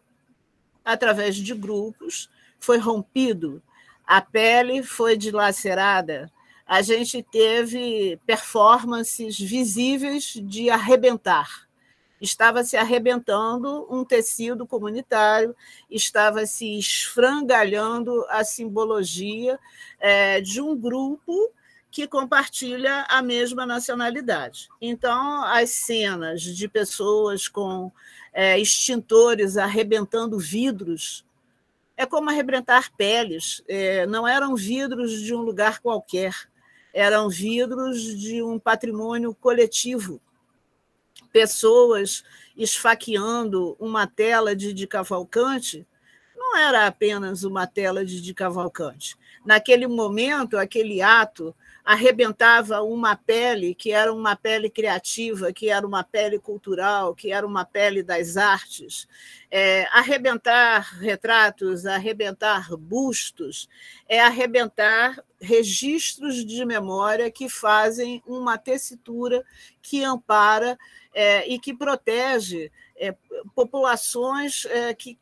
através de grupos, foi rompido, a pele foi dilacerada, a gente teve performances visíveis de arrebentar. Estava se arrebentando um tecido comunitário, estava se esfrangalhando a simbologia de um grupo que compartilha a mesma nacionalidade. Então, as cenas de pessoas com extintores arrebentando vidros é como arrebentar peles. Não eram vidros de um lugar qualquer, eram vidros de um patrimônio coletivo. Pessoas esfaqueando uma tela de Cavalcante, não era apenas uma tela de Cavalcante. Naquele momento, aquele ato arrebentava uma pele que era uma pele criativa, que era uma pele cultural, que era uma pele das artes. Arrebentar retratos, arrebentar bustos, arrebentar registros de memória que fazem uma tessitura que ampara e que protege populações que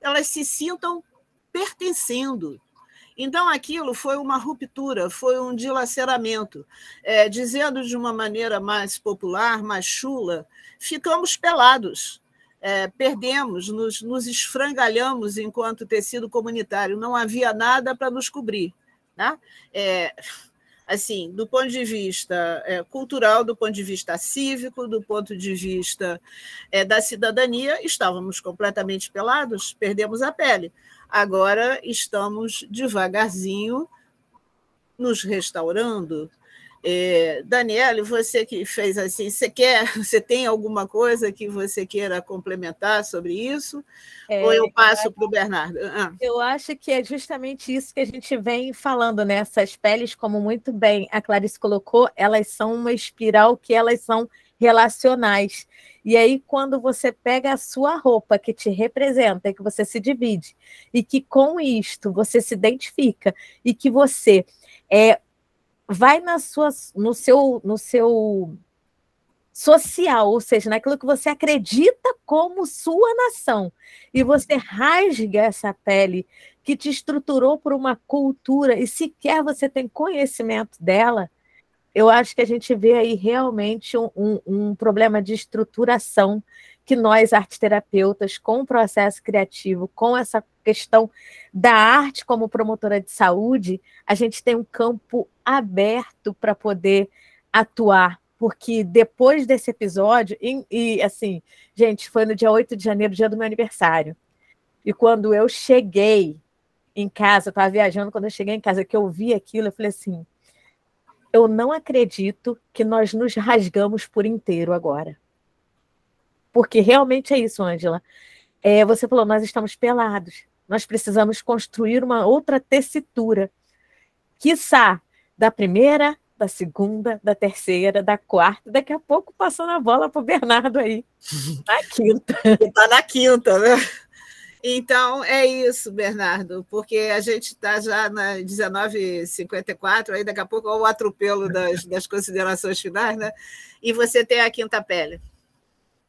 elas se sintam pertencendo. Então, aquilo foi uma ruptura, foi um dilaceramento. Dizendo de uma maneira mais popular, mais chula, ficamos pelados, perdemos, nos esfrangalhamos enquanto tecido comunitário, não havia nada para nos cobrir, né? Assim, do ponto de vista cultural, do ponto de vista cívico, do ponto de vista da cidadania, estávamos completamente pelados, perdemos a pele. Agora estamos devagarzinho nos restaurando. Daniele, você que fez assim, você tem alguma coisa que você queira complementar sobre isso? Ou eu passo para o Bernardo? Eu acho que é justamente isso que a gente vem falando, né? Essas peles, como muito bem a Clarice colocou, elas são uma espiral que elas são relacionais. E aí, quando você pega a sua roupa que te representa, que você se divide, e que com isto você se identifica, e que você vai no seu social, ou seja, naquilo que você acredita como sua nação, e você rasga essa pele que te estruturou por uma cultura e sequer você tem conhecimento dela, eu acho que a gente vê aí realmente um problema de estruturação que nós, arteterapeutas, com o processo criativo, com essa questão da arte como promotora de saúde, a gente tem um campo aberto para poder atuar, porque depois desse episódio, e assim, gente, foi no dia 8 de janeiro, dia do meu aniversário, e quando eu cheguei em casa, eu estava viajando, quando eu cheguei em casa, que eu vi aquilo, eu falei assim, eu não acredito que nós nos rasgamos por inteiro agora. Porque realmente é isso, Ângela. Você falou, nós estamos pelados. Nós precisamos construir uma outra tessitura. Quiçá da primeira, da segunda, da terceira, da quarta, daqui a pouco passando a bola para o Bernardo aí. Na quinta. Está na quinta, né? Então, é isso, Bernardo, porque a gente está já na 19h54, aí daqui a pouco é o atropelo das considerações finais, né? E você tem a quinta pele.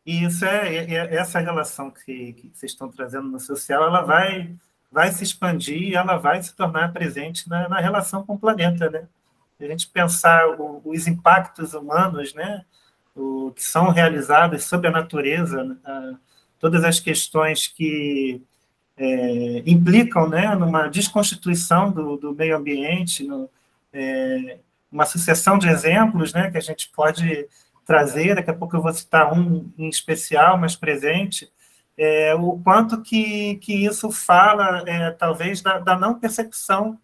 Isso essa relação que vocês estão trazendo no social, ela vai se expandir e ela vai se tornar presente na relação com o planeta, né? A gente pensar os impactos humanos, né? Que são realizados sobre a natureza, todas as questões que implicam, né, numa desconstituição do meio ambiente, uma sucessão de exemplos, né, que a gente pode trazer, daqui a pouco eu vou citar um em especial, mais presente, o quanto que isso fala, talvez, da não percepção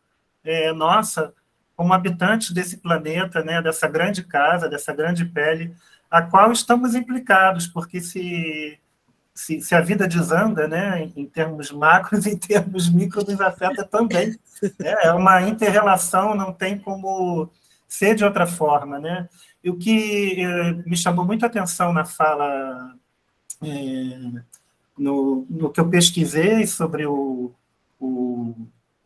nossa, como habitantes desse planeta, né, dessa grande casa, dessa grande pele, a qual estamos implicados, porque se a vida desanda, né, em termos macros, em termos micros, nos afeta também. É uma inter-relação, não tem como ser de outra forma, né? E o que me chamou muita atenção na fala, no que eu pesquisei sobre o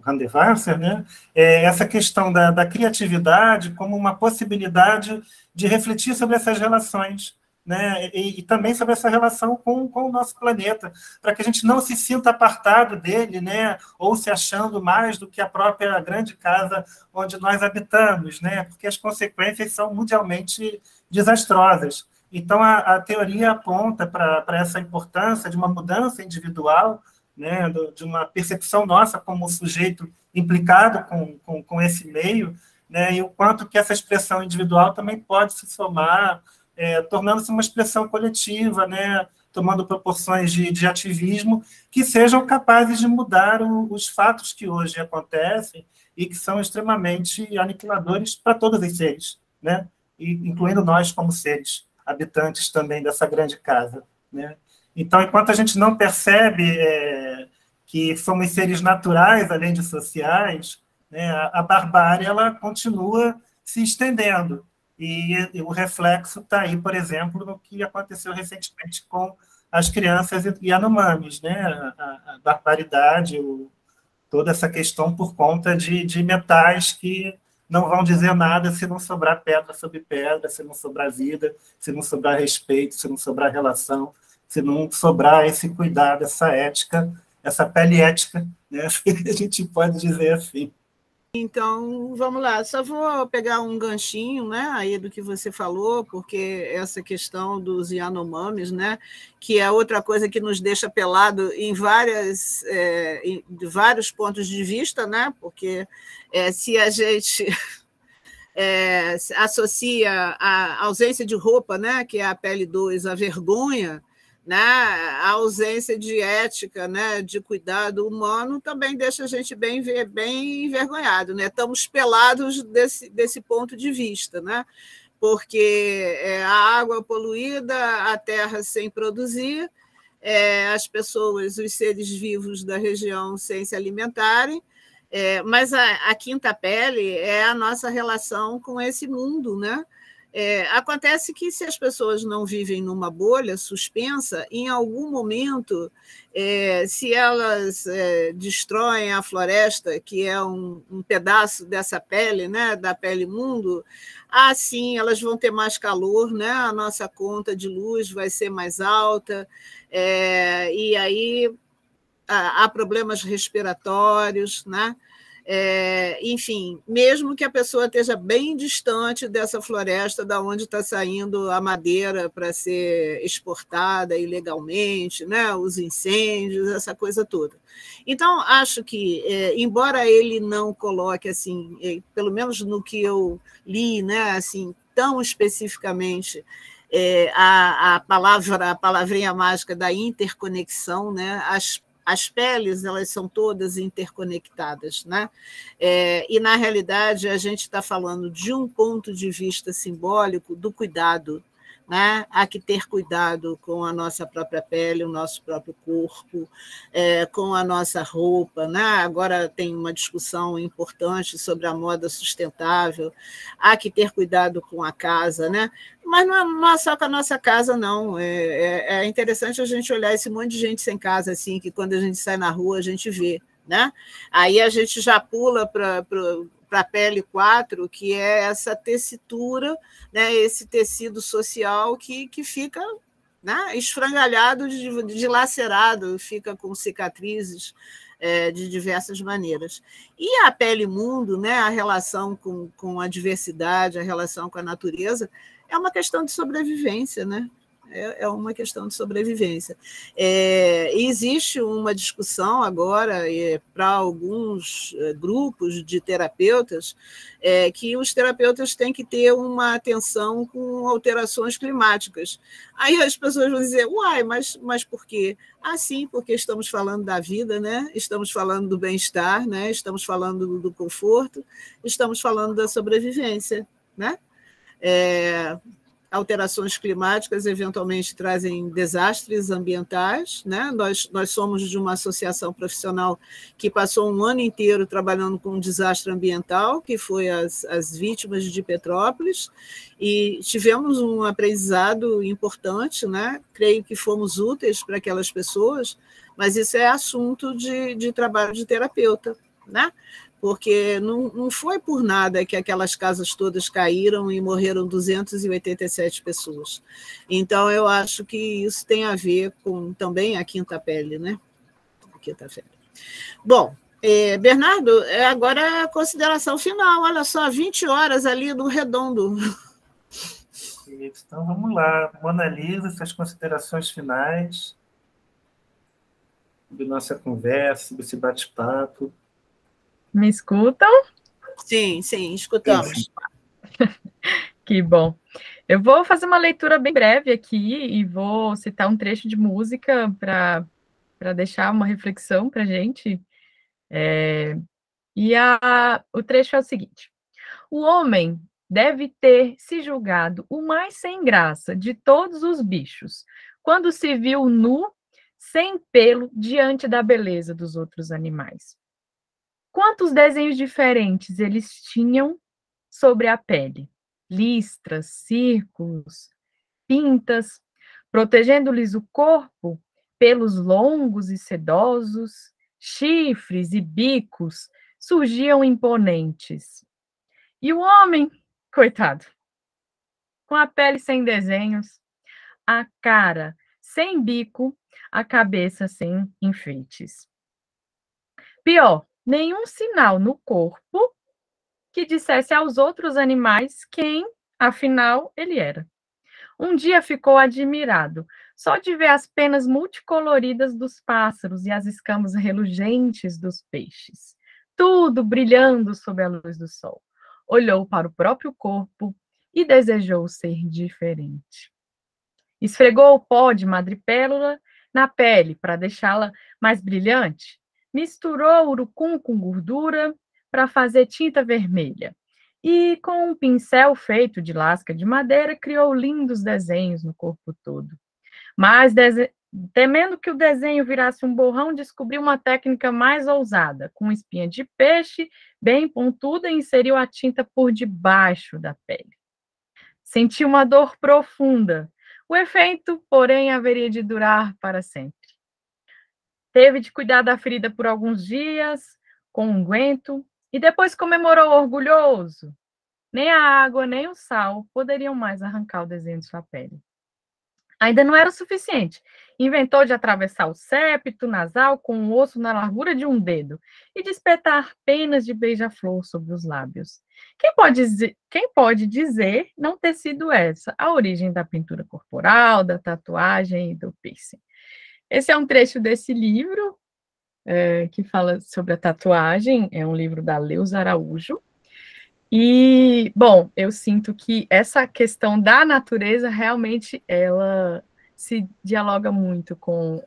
Hundertwasser, né, essa questão da criatividade como uma possibilidade de refletir sobre essas relações, né, e também sobre essa relação com o nosso planeta, para que a gente não se sinta apartado dele, né, ou se achando mais do que a própria grande casa onde nós habitamos, né, porque as consequências são mundialmente desastrosas. Então, a teoria aponta para essa importância de uma mudança individual, né, de uma percepção nossa como sujeito implicado com esse meio, né, e o quanto que essa expressão individual também pode se somar, tornando-se uma expressão coletiva, né, tomando proporções de ativismo que sejam capazes de mudar os fatos que hoje acontecem e que são extremamente aniquiladores para todos os seres, né, incluindo nós como seres habitantes também dessa grande casa, né. Então, enquanto a gente não percebe que somos seres naturais, além de sociais, né, a barbárie ela continua se estendendo. E o reflexo está aí, por exemplo, no que aconteceu recentemente com as crianças Yanomamis, né? A barbaridade, toda essa questão por conta de metais que não vão dizer nada se não sobrar pedra sobre pedra, se não sobrar vida, se não sobrar respeito, se não sobrar relação, se não sobrar esse cuidado, essa ética, essa pele ética, né? A gente pode dizer assim. Então, vamos lá, só vou pegar um ganchinho, né, aí do que você falou, porque essa questão dos Yanomamis, né, que é outra coisa que nos deixa pelado em vários pontos de vista, né, porque se a gente associa a ausência de roupa, né, que é a pele 2, a vergonha, né, a ausência de ética, né, de cuidado humano, também deixa a gente bem envergonhado, né? Estamos pelados desse ponto de vista, né? Porque a água poluída, a terra sem produzir, as pessoas, os seres vivos da região sem se alimentarem, mas a quinta pele é a nossa relação com esse mundo, né? Acontece que se as pessoas não vivem numa bolha suspensa, em algum momento, se elas destroem a floresta, que é um pedaço dessa pele, né, da pele mundo, sim, elas vão ter mais calor, né, a nossa conta de luz vai ser mais alta, e aí há problemas respiratórios, né? Enfim, mesmo que a pessoa esteja bem distante dessa floresta da onde está saindo a madeira para ser exportada ilegalmente, né? Os incêndios, essa coisa toda. Então, acho que, embora ele não coloque, assim, pelo menos no que eu li, né? Assim, tão especificamente, a palavrinha mágica da interconexão, né? As peles, elas são todas interconectadas, né? E, na realidade, a gente está falando de um ponto de vista simbólico do cuidado, né? Há que ter cuidado com a nossa própria pele, o nosso próprio corpo, com a nossa roupa, né? Agora tem uma discussão importante sobre a moda sustentável, há que ter cuidado com a casa, né? Mas não é só com a nossa casa, não. É interessante a gente olhar esse monte de gente sem casa, assim, que quando a gente sai na rua a gente vê, né? Aí a gente já pula para a pele 4, que é essa tessitura, né, esse tecido social que fica, né, esfrangalhado, dilacerado, fica com cicatrizes de diversas maneiras. E a pele mundo, né, a relação com a diversidade, a relação com a natureza, é uma questão de sobrevivência, né? É uma questão de sobrevivência. Existe uma discussão agora para alguns grupos de terapeutas que os terapeutas têm que ter uma atenção com alterações climáticas. Aí as pessoas vão dizer, uai, mas por quê? Sim, porque estamos falando da vida, né? Estamos falando do bem-estar, né? Estamos falando do conforto, estamos falando da sobrevivência, né? Alterações climáticas eventualmente trazem desastres ambientais, né? Nós somos de uma associação profissional que passou um ano inteiro trabalhando com um desastre ambiental, que foi as vítimas de Petrópolis, e tivemos um aprendizado importante, né? Creio que fomos úteis para aquelas pessoas, mas isso é assunto de trabalho de terapeuta, né? Porque não foi por nada que aquelas casas todas caíram e morreram 287 pessoas. Então, eu acho que isso tem a ver com também a quinta pele, né? A quinta pele. Bom, Bernardo, agora a consideração final. Olha só, 20 horas ali no redondo. Então, vamos lá. Mona Lisa, suas considerações finais sobre nossa conversa, sobre esse bate-papo. Me escutam? Sim, escutamos. Sim. Que bom. Eu vou fazer uma leitura bem breve aqui e vou citar um trecho de música para deixar uma reflexão para a gente. O trecho é o seguinte: o homem deve ter se julgado o mais sem graça de todos os bichos, quando se viu nu, sem pelo, diante da beleza dos outros animais. Quantos desenhos diferentes eles tinham sobre a pele? Listras, círculos, pintas, protegendo-lhes o corpo, pelos longos e sedosos, chifres e bicos surgiam imponentes. E o homem, coitado, com a pele sem desenhos, a cara sem bico, a cabeça sem enfeites. Pior, nenhum sinal no corpo que dissesse aos outros animais quem, afinal, ele era. Um dia ficou admirado, só de ver as penas multicoloridas dos pássaros e as escamas relugentes dos peixes, tudo brilhando sob a luz do sol. Olhou para o próprio corpo e desejou ser diferente. Esfregou o pó de madrepérola na pele para deixá-la mais brilhante. Misturou urucum com gordura para fazer tinta vermelha. E, com um pincel feito de lasca de madeira, criou lindos desenhos no corpo todo. Mas, temendo que o desenho virasse um borrão, descobriu uma técnica mais ousada. Com espinha de peixe bem pontuda, inseriu a tinta por debaixo da pele. Senti uma dor profunda. O efeito, porém, haveria de durar para sempre. Teve de cuidar da ferida por alguns dias, com unguento, e depois comemorou orgulhoso. Nem a água, nem o sal poderiam mais arrancar o desenho de sua pele. Ainda não era o suficiente. Inventou de atravessar o septo nasal com um osso na largura de um dedo e de espetar penas de beija-flor sobre os lábios. Quem pode dizer não ter sido essa a origem da pintura corporal, da tatuagem e do piercing? Esse é um trecho desse livro, que fala sobre a tatuagem, é um livro da Leusa Araújo. E, bom, eu sinto que essa questão da natureza realmente ela se dialoga muito com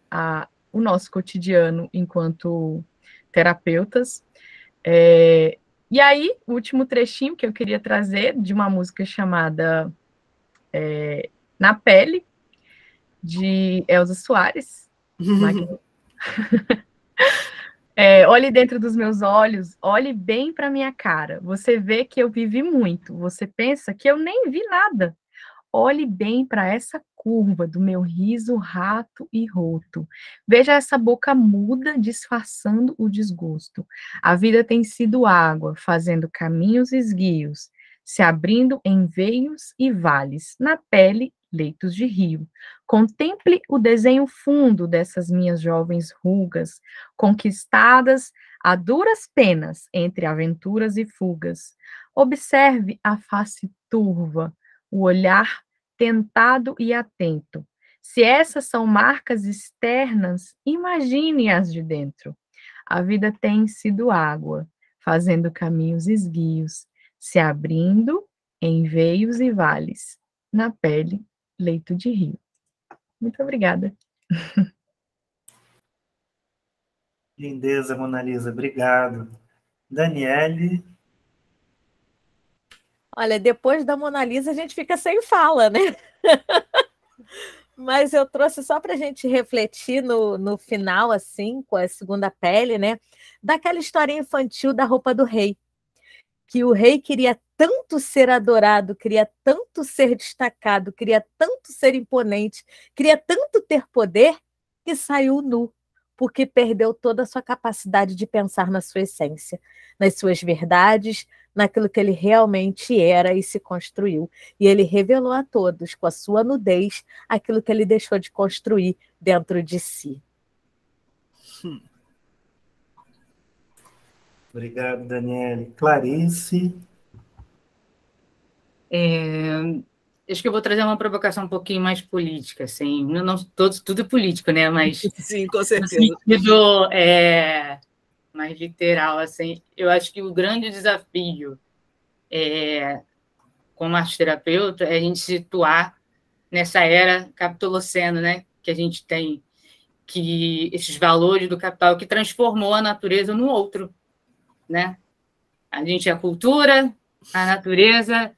o nosso cotidiano enquanto terapeutas. E aí, o último trechinho que eu queria trazer de uma música chamada Na Pele, de Elza Soares. Olhe dentro dos meus olhos, olhe bem para minha cara. Você vê que eu vivi muito. Você pensa que eu nem vi nada. Olhe bem para essa curva do meu riso rato e roto. Veja essa boca muda disfarçando o desgosto. A vida tem sido água, fazendo caminhos esguios, se abrindo em veios e vales, na pele, leitos de rio. Contemple o desenho fundo dessas minhas jovens rugas, conquistadas a duras penas entre aventuras e fugas. Observe a face turva, o olhar tentado e atento. Se essas são marcas externas, imagine as de dentro. A vida tem sido água, fazendo caminhos esguios, se abrindo em veios e vales, na pele, leito de rio. Muito obrigada. Lindeza, Mona Lisa, obrigado. Daniele. Olha, depois da Mona Lisa a gente fica sem fala, né? Mas eu trouxe só para a gente refletir no final, assim, com a segunda pele, né? Daquela historinha infantil da roupa do rei. Que o rei queria tanto ser adorado, queria tanto ser destacado, queria tanto ser imponente, queria tanto ter poder, que saiu nu, porque perdeu toda a sua capacidade de pensar na sua essência, nas suas verdades, naquilo que ele realmente era e se construiu. E ele revelou a todos, com a sua nudez, aquilo que ele deixou de construir dentro de si. Obrigado, Daniele. Clarice. Acho que eu vou trazer uma provocação um pouquinho mais política, assim, não tudo é político, né? Mas sim, com certeza. No sentido mais literal, assim, eu acho que o grande desafio como arte-terapeuta é a gente situar nessa era capitolocena, né? Que a gente tem que esses valores do capital que transformou a natureza no outro, né? A gente é a cultura, a natureza,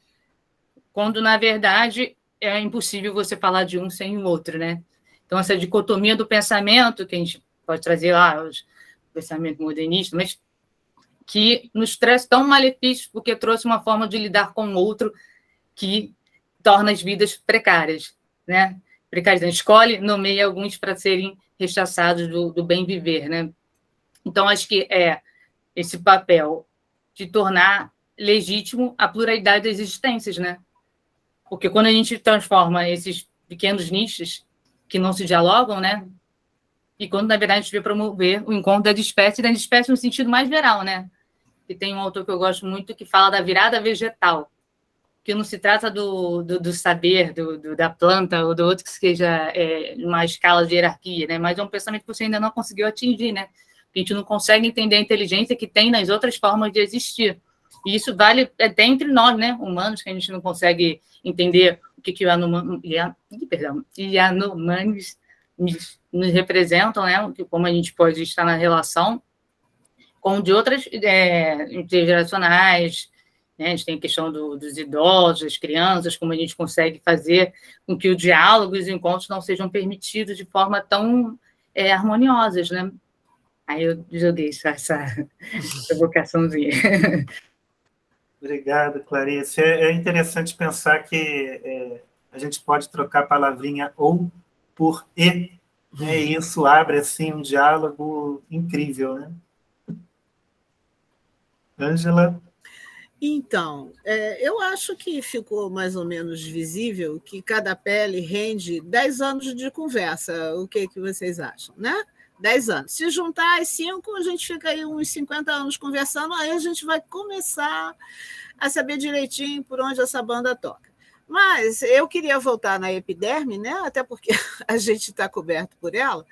quando, na verdade, é impossível você falar de um sem o outro, né? Então, essa dicotomia do pensamento, que a gente pode trazer lá, o pensamento modernista, mas que nos traz tão malefícios, porque trouxe uma forma de lidar com o outro que torna as vidas precárias, né? Precárias, escolhe, nomeia alguns para serem rechaçados do bem viver, né? Então, acho que é esse papel de tornar legítimo a pluralidade das existências, né? Porque quando a gente transforma esses pequenos nichos que não se dialogam, né? E quando, na verdade, a gente vê promover o encontro das espécies no sentido mais geral, né? E tem um autor que eu gosto muito que fala da virada vegetal, que não se trata do saber, da planta ou do outro que seja uma escala de hierarquia, né? Mas é um pensamento que você ainda não conseguiu atingir, né? A gente não consegue entender a inteligência que tem nas outras formas de existir. E isso vale até entre nós, né, humanos, que a gente não consegue entender o que Yanomamis nos representam, né, como a gente pode estar na relação com de outras intergeracionais, né, a gente tem a questão dos idosos, das crianças, como a gente consegue fazer com que o diálogo e os encontros não sejam permitidos de forma tão harmoniosas, né? Aí eu joguei essa provocaçãozinha. Obrigado, Clarice. É interessante pensar que a gente pode trocar a palavrinha ou por e, né? E isso abre assim, um diálogo incrível, né? Ângela? Então, eu acho que ficou mais ou menos visível que cada pele rende 10 anos de conversa. O que vocês acham, né? 10 anos. Se juntar as 5, a gente fica aí uns 50 anos conversando, aí a gente vai começar a saber direitinho por onde essa banda toca. Mas eu queria voltar na epiderme, né? Até porque a gente está coberto por ela,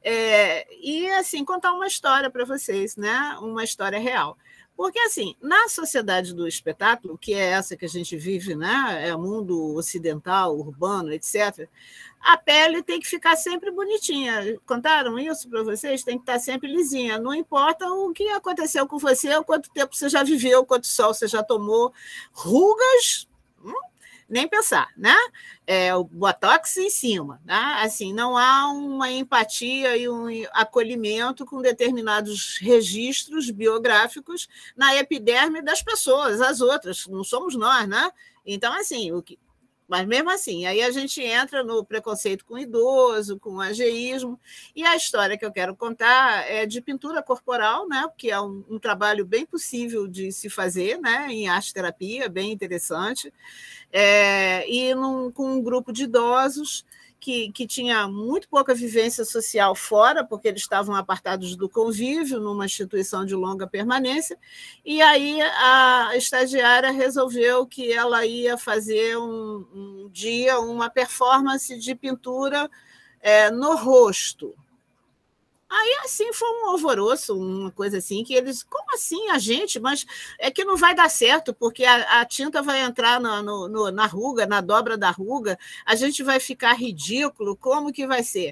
e assim contar uma história para vocês, né? Uma história real. Porque, assim, na sociedade do espetáculo, que é essa que a gente vive, né? É o mundo ocidental, urbano, etc., a pele tem que ficar sempre bonitinha. Contaram isso para vocês? Tem que estar sempre lisinha. Não importa o que aconteceu com você, quanto tempo você já viveu, quanto sol você já tomou. Rugas, nem pensar, né? O botox em cima, né? Assim, não há uma empatia e um acolhimento com determinados registros biográficos na epiderme das pessoas, as outras, não somos nós, né? Então, assim, mas mesmo assim, aí a gente entra no preconceito com o idoso, com o ageísmo, e a história que eu quero contar é de pintura corporal, né, que é um trabalho bem possível de se fazer, né, em arte-terapia, bem interessante, com um grupo de idosos que tinha muito pouca vivência social fora, porque eles estavam apartados do convívio, numa instituição de longa permanência, e aí a estagiária resolveu que ela ia fazer um dia uma performance de pintura no rosto. Aí, assim, foi um alvoroço, uma coisa assim, que eles... Como assim a gente? Mas é que não vai dar certo, porque a tinta vai entrar na ruga, na dobra da ruga, a gente vai ficar ridículo, como que vai ser?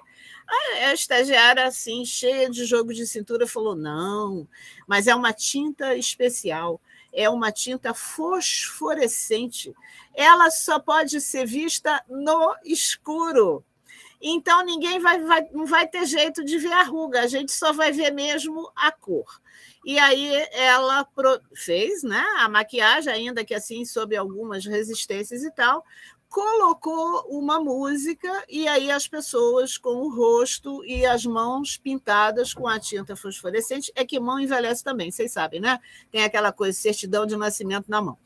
A estagiária, assim, cheia de jogo de cintura, falou, não, mas é uma tinta especial, é uma tinta fosforescente, ela só pode ser vista no escuro. Então, ninguém não vai ter jeito de ver a ruga, a gente só vai ver mesmo a cor. E aí ela fez, né, a maquiagem, ainda que assim, sob algumas resistências e tal, colocou uma música e aí as pessoas com o rosto e as mãos pintadas com a tinta fosforescente, é que mão envelhece também, vocês sabem, né? Tem aquela coisa, certidão de nascimento na mão.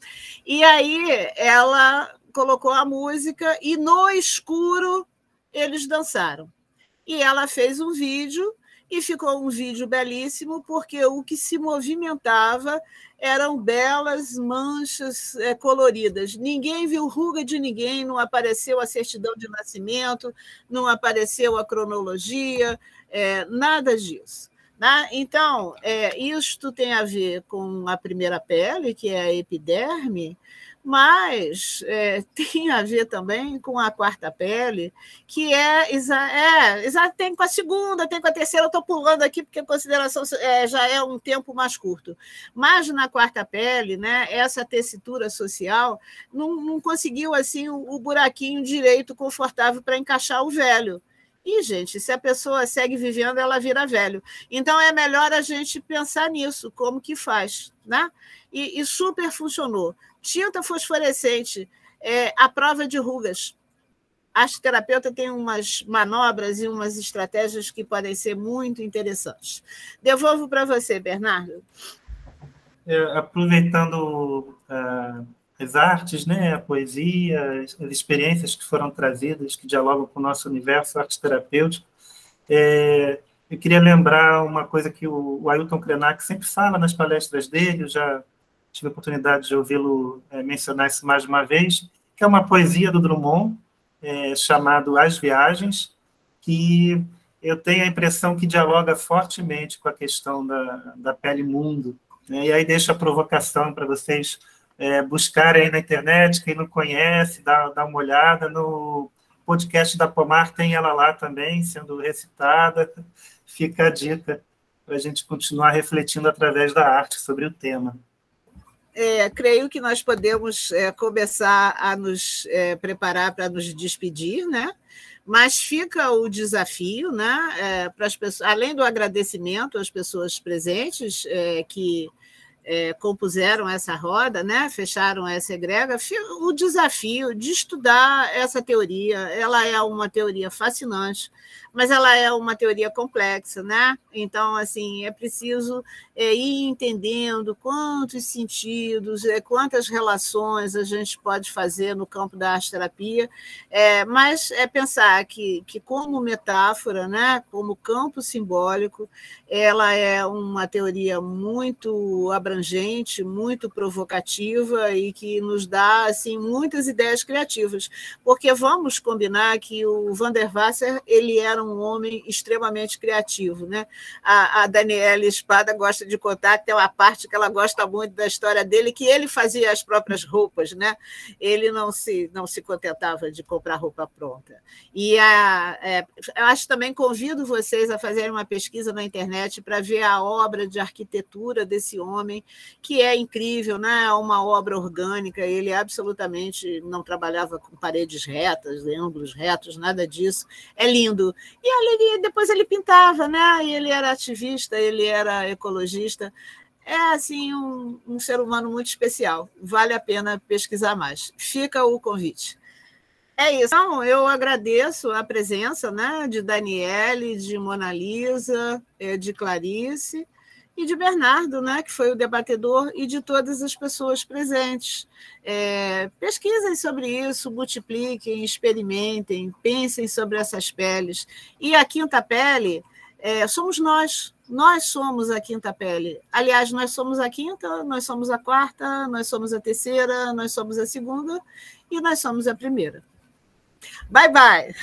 E aí ela colocou a música e no escuro eles dançaram. E ela fez um vídeo, e ficou um vídeo belíssimo, porque o que se movimentava eram belas manchas coloridas. Ninguém viu ruga de ninguém, não apareceu a certidão de nascimento, não apareceu a cronologia, nada disso. Né? Então, isto tem a ver com a primeira pele, que é a epiderme, mas tem a ver também com a quarta pele, que tem com a segunda, tem com a terceira, eu estou pulando aqui porque a consideração já é um tempo mais curto. Mas na quarta pele, né, essa tessitura social não conseguiu assim o buraquinho direito confortável para encaixar o velho. E, gente, se a pessoa segue vivendo, ela vira velho. Então, é melhor a gente pensar nisso, como que faz. Né? E super funcionou. Tinta fosforescente, a prova de rugas. A arte-terapeuta tem umas manobras e umas estratégias que podem ser muito interessantes. Devolvo para você, Bernardo. Aproveitando as artes, né, a poesia, as experiências que foram trazidas, que dialogam com o nosso universo arte-terapêutico, eu queria lembrar uma coisa que o Ailton Krenak sempre fala nas palestras dele, eu já tive a oportunidade de ouvi-lo mencionar isso mais de uma vez, que é uma poesia do Drummond, chamado As Viagens, que eu tenho a impressão que dialoga fortemente com a questão da pele-mundo. Né? E aí deixo a provocação para vocês buscarem aí na internet, quem não conhece, dá uma olhada no podcast da Pomar, tem ela lá também, sendo recitada, fica a dica para a gente continuar refletindo através da arte sobre o tema. Creio que nós podemos começar a nos preparar para nos despedir, né? Mas fica o desafio, né? Para as pessoas, além do agradecimento às pessoas presentes que compuseram essa roda, né, fecharam essa egrega, o desafio de estudar essa teoria. Ela é uma teoria fascinante, mas ela é uma teoria complexa, né? Então, assim, é preciso ir entendendo quantos sentidos, quantas relações a gente pode fazer no campo da arte-terapia, mas pensar que como metáfora, né, como campo simbólico, ela é uma teoria muito abrangente, muito provocativa e que nos dá assim muitas ideias criativas, porque vamos combinar que o Van der Waals ele era um homem extremamente criativo, né? A Daniela Espada gosta de contar que tem uma parte que ela gosta muito da história dele, que ele fazia as próprias roupas, né? Ele não se contentava de comprar roupa pronta. E eu acho também, convido vocês a fazerem uma pesquisa na internet para ver a obra de arquitetura desse homem, que é incrível, né? É uma obra orgânica, ele absolutamente não trabalhava com paredes retas, ângulos retos, nada disso. É lindo. E depois ele pintava, né? E ele era ativista, ele era ecologista. É assim um ser humano muito especial. Vale a pena pesquisar mais. Fica o convite. É isso. Então, eu agradeço a presença, né, de Daniele, de Mona Lisa, de Clarice e de Bernardo, né, que foi o debatedor, e de todas as pessoas presentes. Pesquisem sobre isso, multipliquem, experimentem, pensem sobre essas peles. E a quinta pele somos nós. Nós somos a quinta pele. Aliás, nós somos a quinta, nós somos a quarta, nós somos a terceira, nós somos a segunda e nós somos a primeira. Bye, bye!